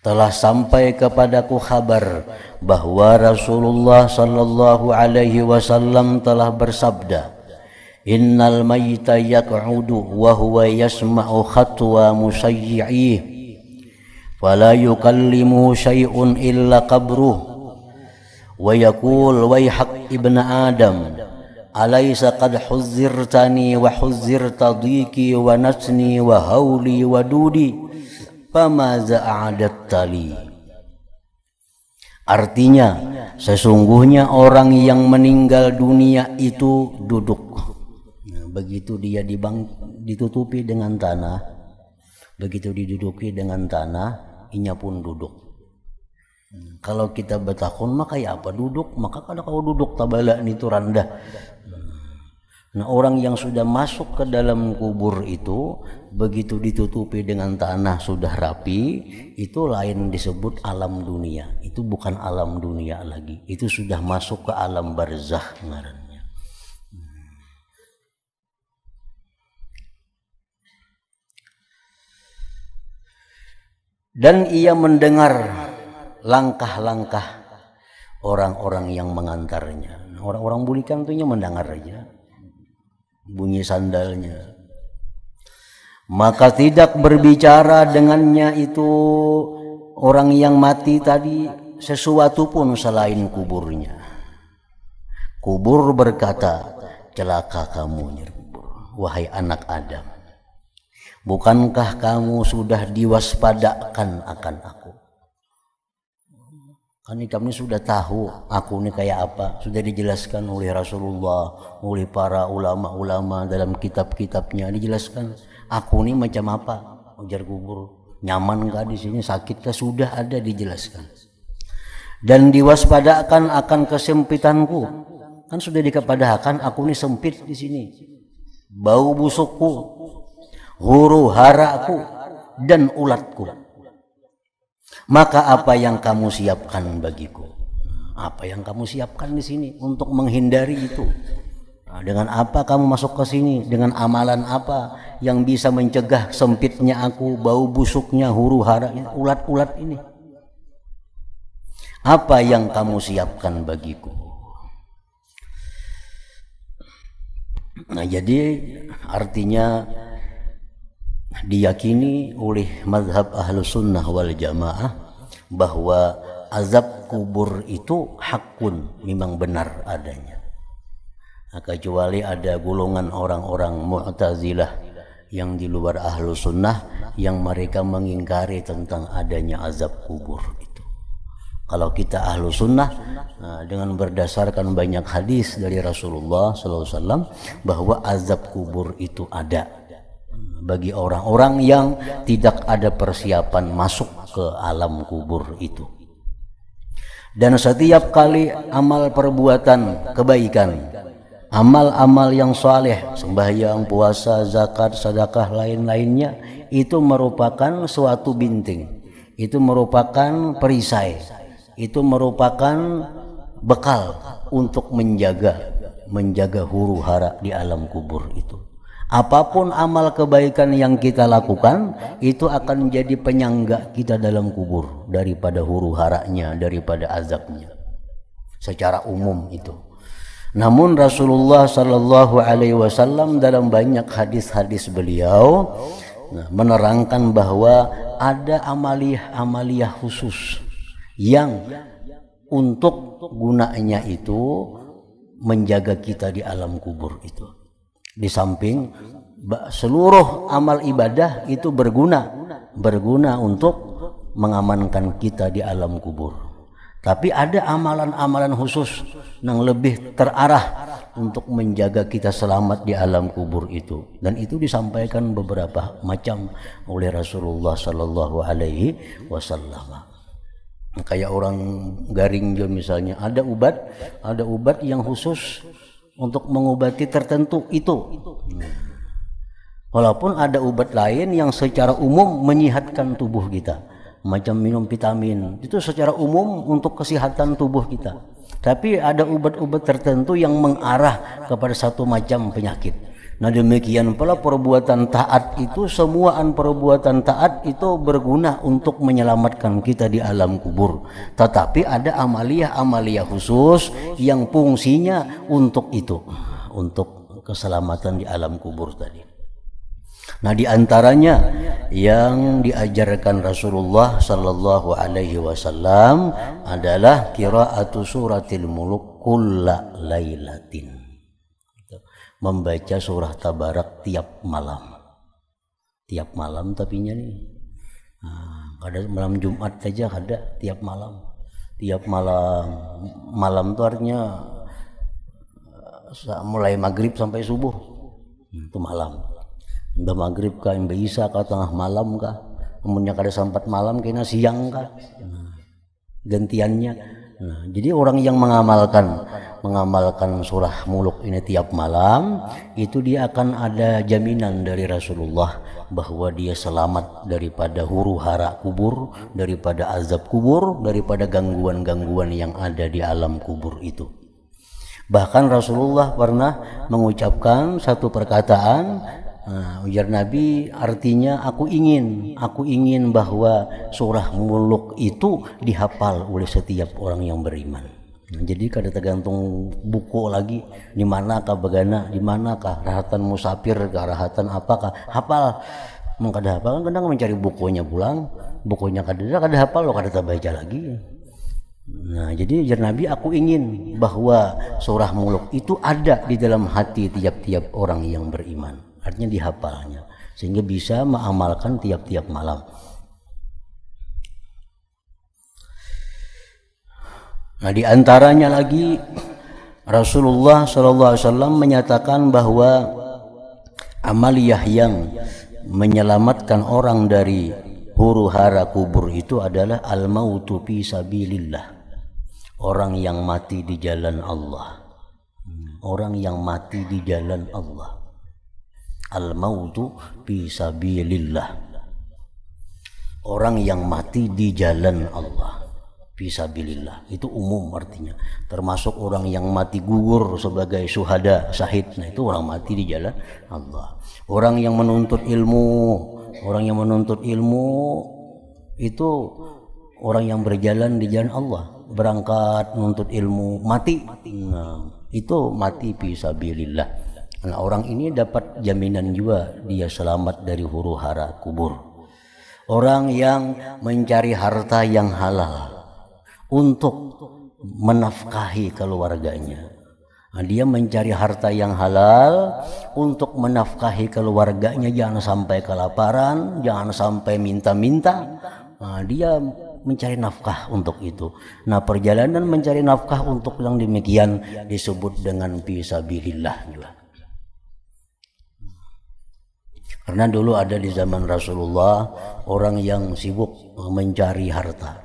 Speaker 1: telah sampai kepadaku kabar bahwa Rasulullah sallallahu alaihi wasallam telah bersabda, innal mayyita yaq'udu wa huwa yasma'u khatwa musayyi'ih fala yukallimuhu syai'un illa qabruh wa yaqul wayhak ibn Adam alaysa qad huzzirtani wa huzzirta dhiki wa nasni wa hauli wa dudi famaza a'adatta li. Artinya, sesungguhnya orang yang meninggal dunia itu duduk. Begitu dia ditutupi dengan tanah, begitu diduduki dengan tanah, inya pun duduk. Kalau kita bertakun maka ya apa duduk, maka kalau kau duduk tabala itu rendah. Nah, orang yang sudah masuk ke dalam kubur itu, begitu ditutupi dengan tanah sudah rapi, itu lain disebut alam dunia. Itu bukan alam dunia lagi. Itu sudah masuk ke alam barzakh ngarannya. Dan ia mendengar langkah-langkah orang-orang yang mengantarnya. Orang-orang bulikan itu mendengar aja bunyi sandalnya, maka tidak berbicara dengannya itu orang yang mati tadi sesuatu pun selain kuburnya. Kubur berkata, celaka kamu nyerubur, wahai anak Adam, bukankah kamu sudah diwaspadakan akan aku? Kan kami sudah tahu aku ini kayak apa, sudah dijelaskan oleh Rasulullah, oleh para ulama-ulama dalam kitab-kitabnya dijelaskan. Aku ini macam apa? Ujar kubur. Nyaman kah di sini? Sakit kah? Sudah ada dijelaskan. Dan diwaspadakan akan kesempitanku. Kan sudah dikepadakan aku ini sempit di sini. Bau busukku, huru haraku, dan ulatku. Maka apa yang kamu siapkan bagiku? Apa yang kamu siapkan di sini untuk menghindari itu? Nah, dengan apa kamu masuk ke sini? Dengan amalan apa yang bisa mencegah sempitnya aku, bau busuknya, huru hara, ulat-ulat ini? Apa yang kamu siapkan bagiku? Nah, jadi artinya diyakini oleh mazhab Ahlus Sunnah wal Jamaah bahwa azab kubur itu hakun, memang benar adanya. Nah, kecuali ada golongan orang-orang Mu'tazilah yang di luar Ahlus Sunnah yang mereka mengingkari tentang adanya azab kubur itu. Kalau kita Ahlus Sunnah, nah, dengan berdasarkan banyak hadis dari Rasulullah SAW bahwa azab kubur itu ada bagi orang-orang yang tidak ada persiapan masuk ke alam kubur itu. Dan setiap kali amal perbuatan kebaikan, amal-amal yang saleh, sembahyang, puasa, zakat, sedekah, lain-lainnya, itu merupakan suatu binting, itu merupakan perisai, itu merupakan bekal untuk menjaga huru hara di alam kubur itu. Apapun amal kebaikan yang kita lakukan, itu akan menjadi penyangga kita dalam kubur daripada huru haranya, daripada azabnya. Secara umum itu. Namun Rasulullah Sallallahu Alaihi Wasallam dalam banyak hadis-hadis beliau menerangkan bahwa ada amaliyah khusus yang untuk gunanya itu menjaga kita di alam kubur itu. Di samping seluruh amal ibadah itu berguna untuk mengamankan kita di alam kubur. Tapi ada amalan-amalan khusus yang lebih terarah untuk menjaga kita selamat di alam kubur itu. Dan itu disampaikan beberapa macam oleh Rasulullah Sallallahu Alaihi Wasallam. Kayak orang garing misalnya, ada obat yang khusus untuk mengobati tertentu itu. Walaupun ada obat lain yang secara umum menyehatkan tubuh kita, macam minum vitamin, itu secara umum untuk kesehatan tubuh kita. Tapi ada obat-obat tertentu yang mengarah kepada satu macam penyakit. Nah, demikian pula perbuatan taat itu, semuaan perbuatan taat itu berguna untuk menyelamatkan kita di alam kubur. Tetapi ada amaliyah khusus yang fungsinya untuk itu, untuk keselamatan di alam kubur tadi. Nah, di antaranya yang diajarkan Rasulullah Sallallahu Alaihi Wasallam adalah qiraatu suratil muluk kulla lailatin. Membaca surah Tabarak tiap malam tapinya nih. Nah, ada malam Jumat saja ada tiap malam itu artinya mulai maghrib sampai subuh itu malam. Udah maghrib kah, udah isya kah, tengah malam kah, kemudian kada sempat malam kena siang kah, gantiannya. Nah, jadi orang yang mengamalkan surah Muluk ini tiap malam, itu dia akan ada jaminan dari Rasulullah bahwa dia selamat daripada huru hara kubur, daripada azab kubur, daripada gangguan-gangguan yang ada di alam kubur itu. Bahkan Rasulullah pernah mengucapkan satu perkataan, ujar Nabi, artinya aku ingin bahwa surah Muluk itu dihafal oleh setiap orang yang beriman. Jadi kada tergantung buku lagi, di manakah begana, di manakah rahatan musafir, rahatan apakah, hafal. Kada hafal kan kadang mencari bukunya pulang, bukunya kada hafal, lo kada baca lagi. Nah, jadi ujar Nabi, aku ingin bahwa surah Muluk itu ada di dalam hati tiap-tiap orang yang beriman. Artinya dihafalnya, sehingga bisa mengamalkan tiap-tiap malam. Nah, di antaranya lagi Rasulullah SAW menyatakan bahwa amaliyah yang menyelamatkan orang dari huru hara kubur itu adalah al-mautu fi sabilillah. Orang yang mati di jalan Allah. Orang yang mati di jalan Allah. Al-mautu fi sabilillah. Orang yang mati di jalan Allah. Fi sabilillah. Itu umum artinya. Termasuk orang yang mati gugur sebagai syuhada, syahid. Nah, itu orang mati di jalan Allah. Orang yang menuntut ilmu itu orang yang berjalan di jalan Allah. Berangkat menuntut ilmu, mati. Nah, itu mati fi sabilillah. Nah, orang ini dapat jaminan juga dia selamat dari huru hara kubur. Orang yang mencari harta yang halal untuk menafkahi keluarganya. Nah, dia mencari harta yang halal untuk menafkahi keluarganya, jangan sampai kelaparan, jangan sampai minta-minta. Nah, dia mencari nafkah untuk itu. Nah, perjalanan mencari nafkah untuk yang demikian disebut dengan fisabilillah juga. Karena dulu ada di zaman Rasulullah orang yang sibuk mencari harta.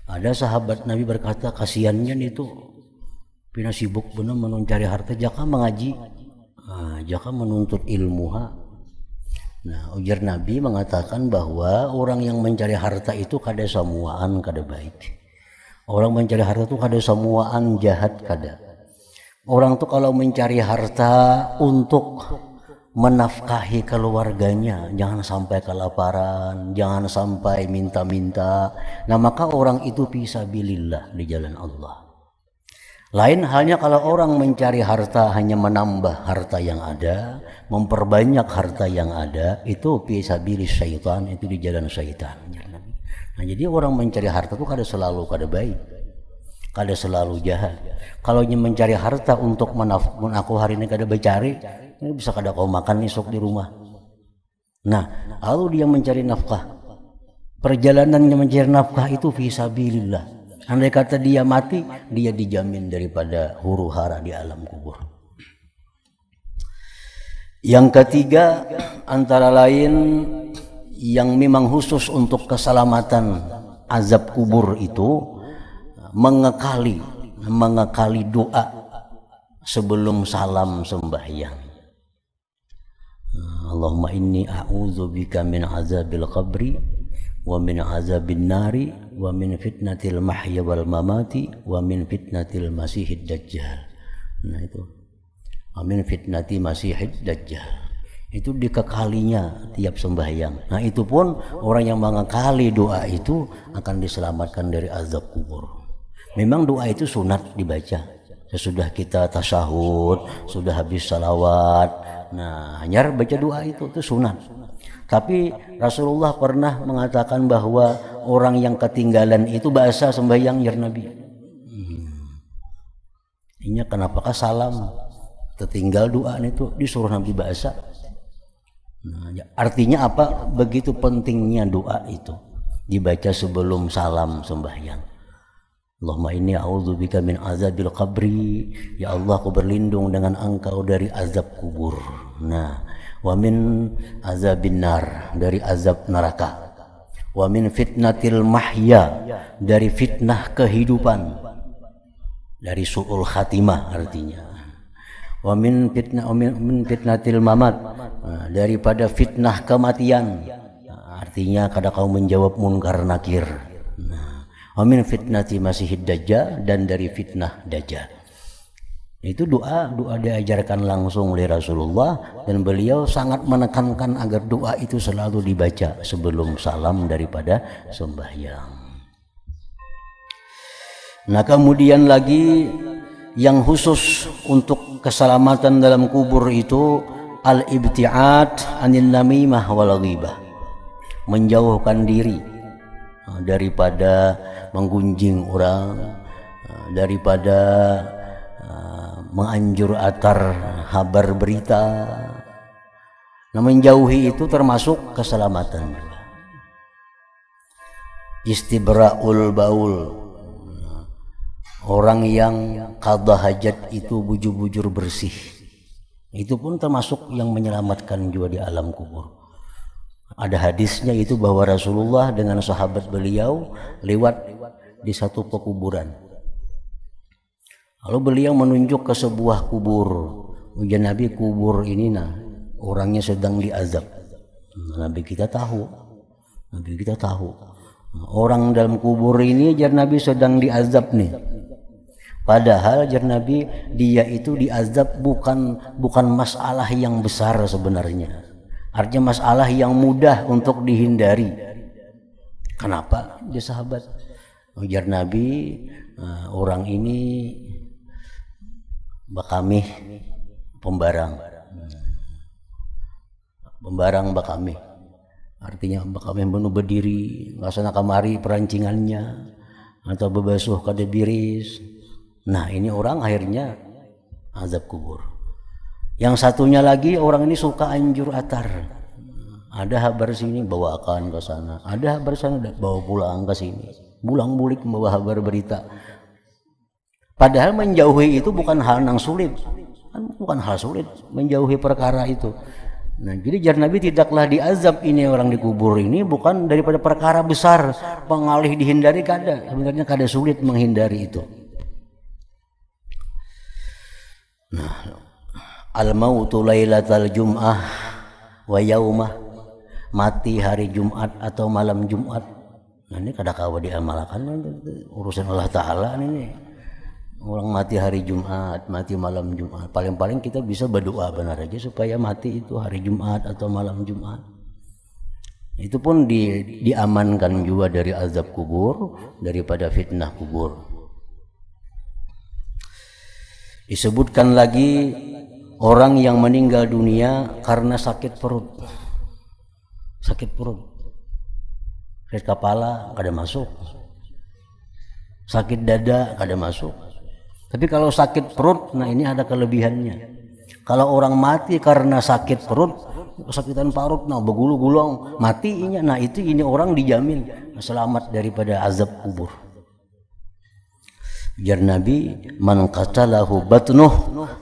Speaker 1: Ada sahabat Nabi berkata, kasihannya itu pina sibuk benar mencari harta, jaka mengaji, jaka menuntut ilmu. Nah, ujar Nabi mengatakan bahwa orang yang mencari harta itu kada samuaan kada baik. Orang mencari harta itu kada samuaan jahat kada. Orang tuh kalau mencari harta untuk menafkahi keluarganya, jangan sampai kelaparan, jangan sampai minta-minta. Nah, maka orang itu fisabilillah di jalan Allah. Lain halnya kalau orang mencari harta hanya menambah harta yang ada, memperbanyak harta yang ada, itu fisabilis syaitan, itu di jalan syaitan. Nah, jadi orang mencari harta itu kada selalu kada baik, kada selalu jahat. Kalau mencari harta untuk aku hari ini kada bercari, ini bisa kada kau makan esok di rumah. Nah, kalau dia mencari nafkah, perjalanannya mencari nafkah itu fisabilillah. Andai kata dia mati, dia dijamin daripada huru hara di alam kubur. Yang ketiga, antara lain yang memang khusus untuk keselamatan azab kubur itu mengekali doa sebelum salam sembahyang. Allahumma inni a'udzubika min azabil qabri wa min azabin nari wa min fitnatil mahya wal mamati wa min fitnatil masihid dajjal. Nah, itu amin fitnati masihid dajjal, itu dikekalinya tiap sembahyang. Nah, itu pun orang yang mengekali doa itu akan diselamatkan dari azab kubur. Memang doa itu sunat dibaca sesudah kita tasyahud, sudah habis salawat. Nah, hanya baca doa itu sunat. Tapi Rasulullah pernah mengatakan bahwa orang yang ketinggalan itu bahasa sembahyang ya Nabi. Ini kenapakah salam tertinggal doa itu disuruh Nabi bahasa? Nah, artinya apa? Begitu pentingnya doa itu dibaca sebelum salam sembahyang. Allahumma inni a'udzubika min azabil qabri, ya Allah aku berlindung dengan Engkau dari azab kubur. Nah, wa min azabin nar, dari azab neraka. Wa min fitnatil mahya, dari fitnah kehidupan. dari su'ul khatimah artinya. Wa min fitnatil mamat, daripada fitnah kematian, artinya kada kau menjawab munkar nakir. Wa min fitnati masihid dajjal, dan dari fitnah dajjal. Itu doa diajarkan langsung oleh Rasulullah, dan beliau sangat menekankan agar doa itu selalu dibaca sebelum salam daripada sembahyang. Nah, kemudian lagi yang khusus untuk keselamatan dalam kubur itu al-ibti'ad anil namimah wal ghibah, menjauhkan diri daripada menggunjing orang, daripada menganjur atar kabar berita. Nah, menjauhi itu termasuk keselamatan. Istibra'ul baul, orang yang qadha hajat itu bujur-bujur bersih, itu pun termasuk yang menyelamatkan juga di alam kubur. Ada hadisnya itu bahwa Rasulullah dengan sahabat beliau lewat di satu pekuburan. Lalu beliau menunjuk ke sebuah kubur. Ujar Nabi, kubur ini orangnya sedang diazab. Nabi kita tahu. Orang dalam kubur ini, jar Nabi, sedang diazab nih. Padahal jar Nabi, dia itu diazab bukan masalah yang besar sebenarnya. Artinya masalah yang mudah untuk dihindari. Kenapa? Dia sahabat. Ujar Nabi, orang ini bakamih pembarang bakamih, artinya bakamih menu berdiri ngasana kamari perancingannya atau bebasuh kada biris. Nah, ini orang akhirnya azab kubur. Yang satunya lagi, orang ini suka anjur atar, ada kabar sini bawakan ke sana, ada kabar sana bawa pulang ke sini, bulang-bulik membawa kabar berita. Padahal menjauhi itu bukan hal yang sulit, bukan hal sulit menjauhi perkara itu. Nah, jadi jar Nabi, tidaklah diazab ini orang di kubur ini bukan daripada perkara besar, pengalih dihindari kada. Sebenarnya kada sulit menghindari itu. Nah, al-mautu lailatal jum'ah wa yaumah, mati hari Jumat atau malam Jumat. Nah, ini kada kawa diamalkan, urusan Allah Ta'ala ini. Orang mati hari Jumat, mati malam Jumat, paling-paling kita bisa berdoa benar aja supaya mati itu hari Jumat atau malam Jumat. Itu pun diamankan juga dari azab kubur, daripada fitnah kubur. Disebutkan lagi orang yang meninggal dunia karena sakit perut, sakit kepala kada masuk, sakit dada kada masuk. Tapi kalau sakit perut, nah ini ada kelebihannya. Kalau orang mati karena sakit perut, kesakitan parut, nah begulu-gulung, matinya, nah itu ini orang dijamin selamat daripada azab kubur. Jar Nabi, man qatalahu batnuh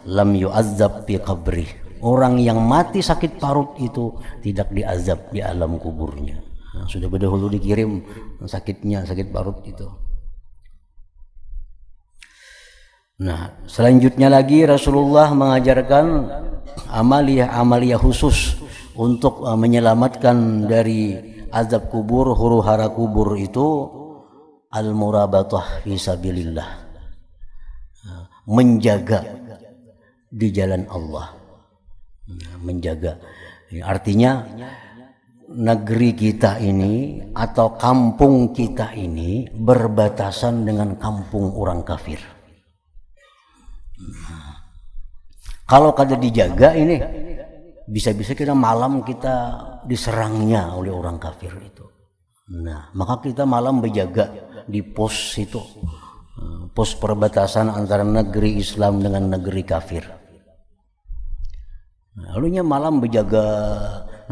Speaker 1: lam yu'azzab fi qabri. Orang yang mati sakit parut itu tidak diazab di alam kuburnya. Nah, sudah berdahulu dikirim sakitnya, sakit parut itu. Nah, selanjutnya lagi Rasulullah mengajarkan amaliyah khusus untuk menyelamatkan dari azab kubur, huru-hara kubur itu al-murabatah fi sabilillah, menjaga di jalan Allah. Menjaga artinya negeri kita ini atau kampung kita ini berbatasan dengan kampung orang kafir. Kalau kada dijaga ini, bisa-bisa kita malam kita diserangnya oleh orang kafir itu. Nah, maka kita malam berjaga di pos itu, pos perbatasan antara negeri Islam dengan negeri kafir. Lalunya malam berjaga.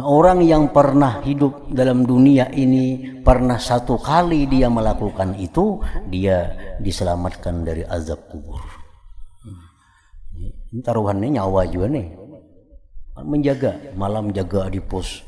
Speaker 1: Nah, orang yang pernah hidup dalam dunia ini, pernah satu kali dia melakukan itu, dia diselamatkan dari azab kubur. Ini taruhannya nyawa juga nih, menjaga malam, jaga di pos.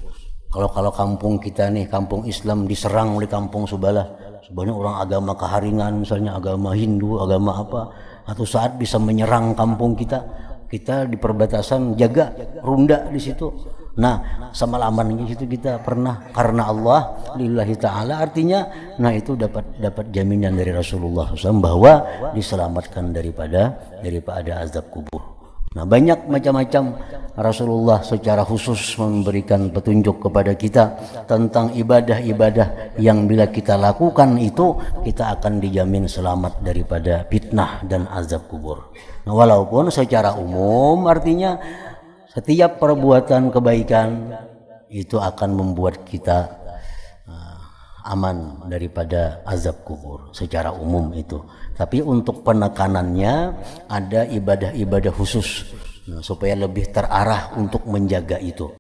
Speaker 1: Kalau kampung kita nih, kampung Islam diserang oleh kampung sebelah, sebenarnya orang agama keharingan, misalnya agama Hindu, agama apa, atau saat bisa menyerang kampung kita, kita di perbatasan jaga ronda di situ. Nah, semalaman di situ kita pernah karena Allah lillahi taala, artinya nah itu dapat jaminan dari Rasulullah SAW bahwa diselamatkan daripada azab kubur. Nah, banyak macam-macam Rasulullah secara khusus memberikan petunjuk kepada kita tentang ibadah-ibadah yang bila kita lakukan itu kita akan dijamin selamat daripada fitnah dan azab kubur. Nah, walaupun secara umum artinya setiap perbuatan kebaikan itu akan membuat kita aman daripada azab kubur secara umum itu. Tapi untuk penekanannya ada ibadah-ibadah khusus supaya lebih terarah untuk menjaga itu.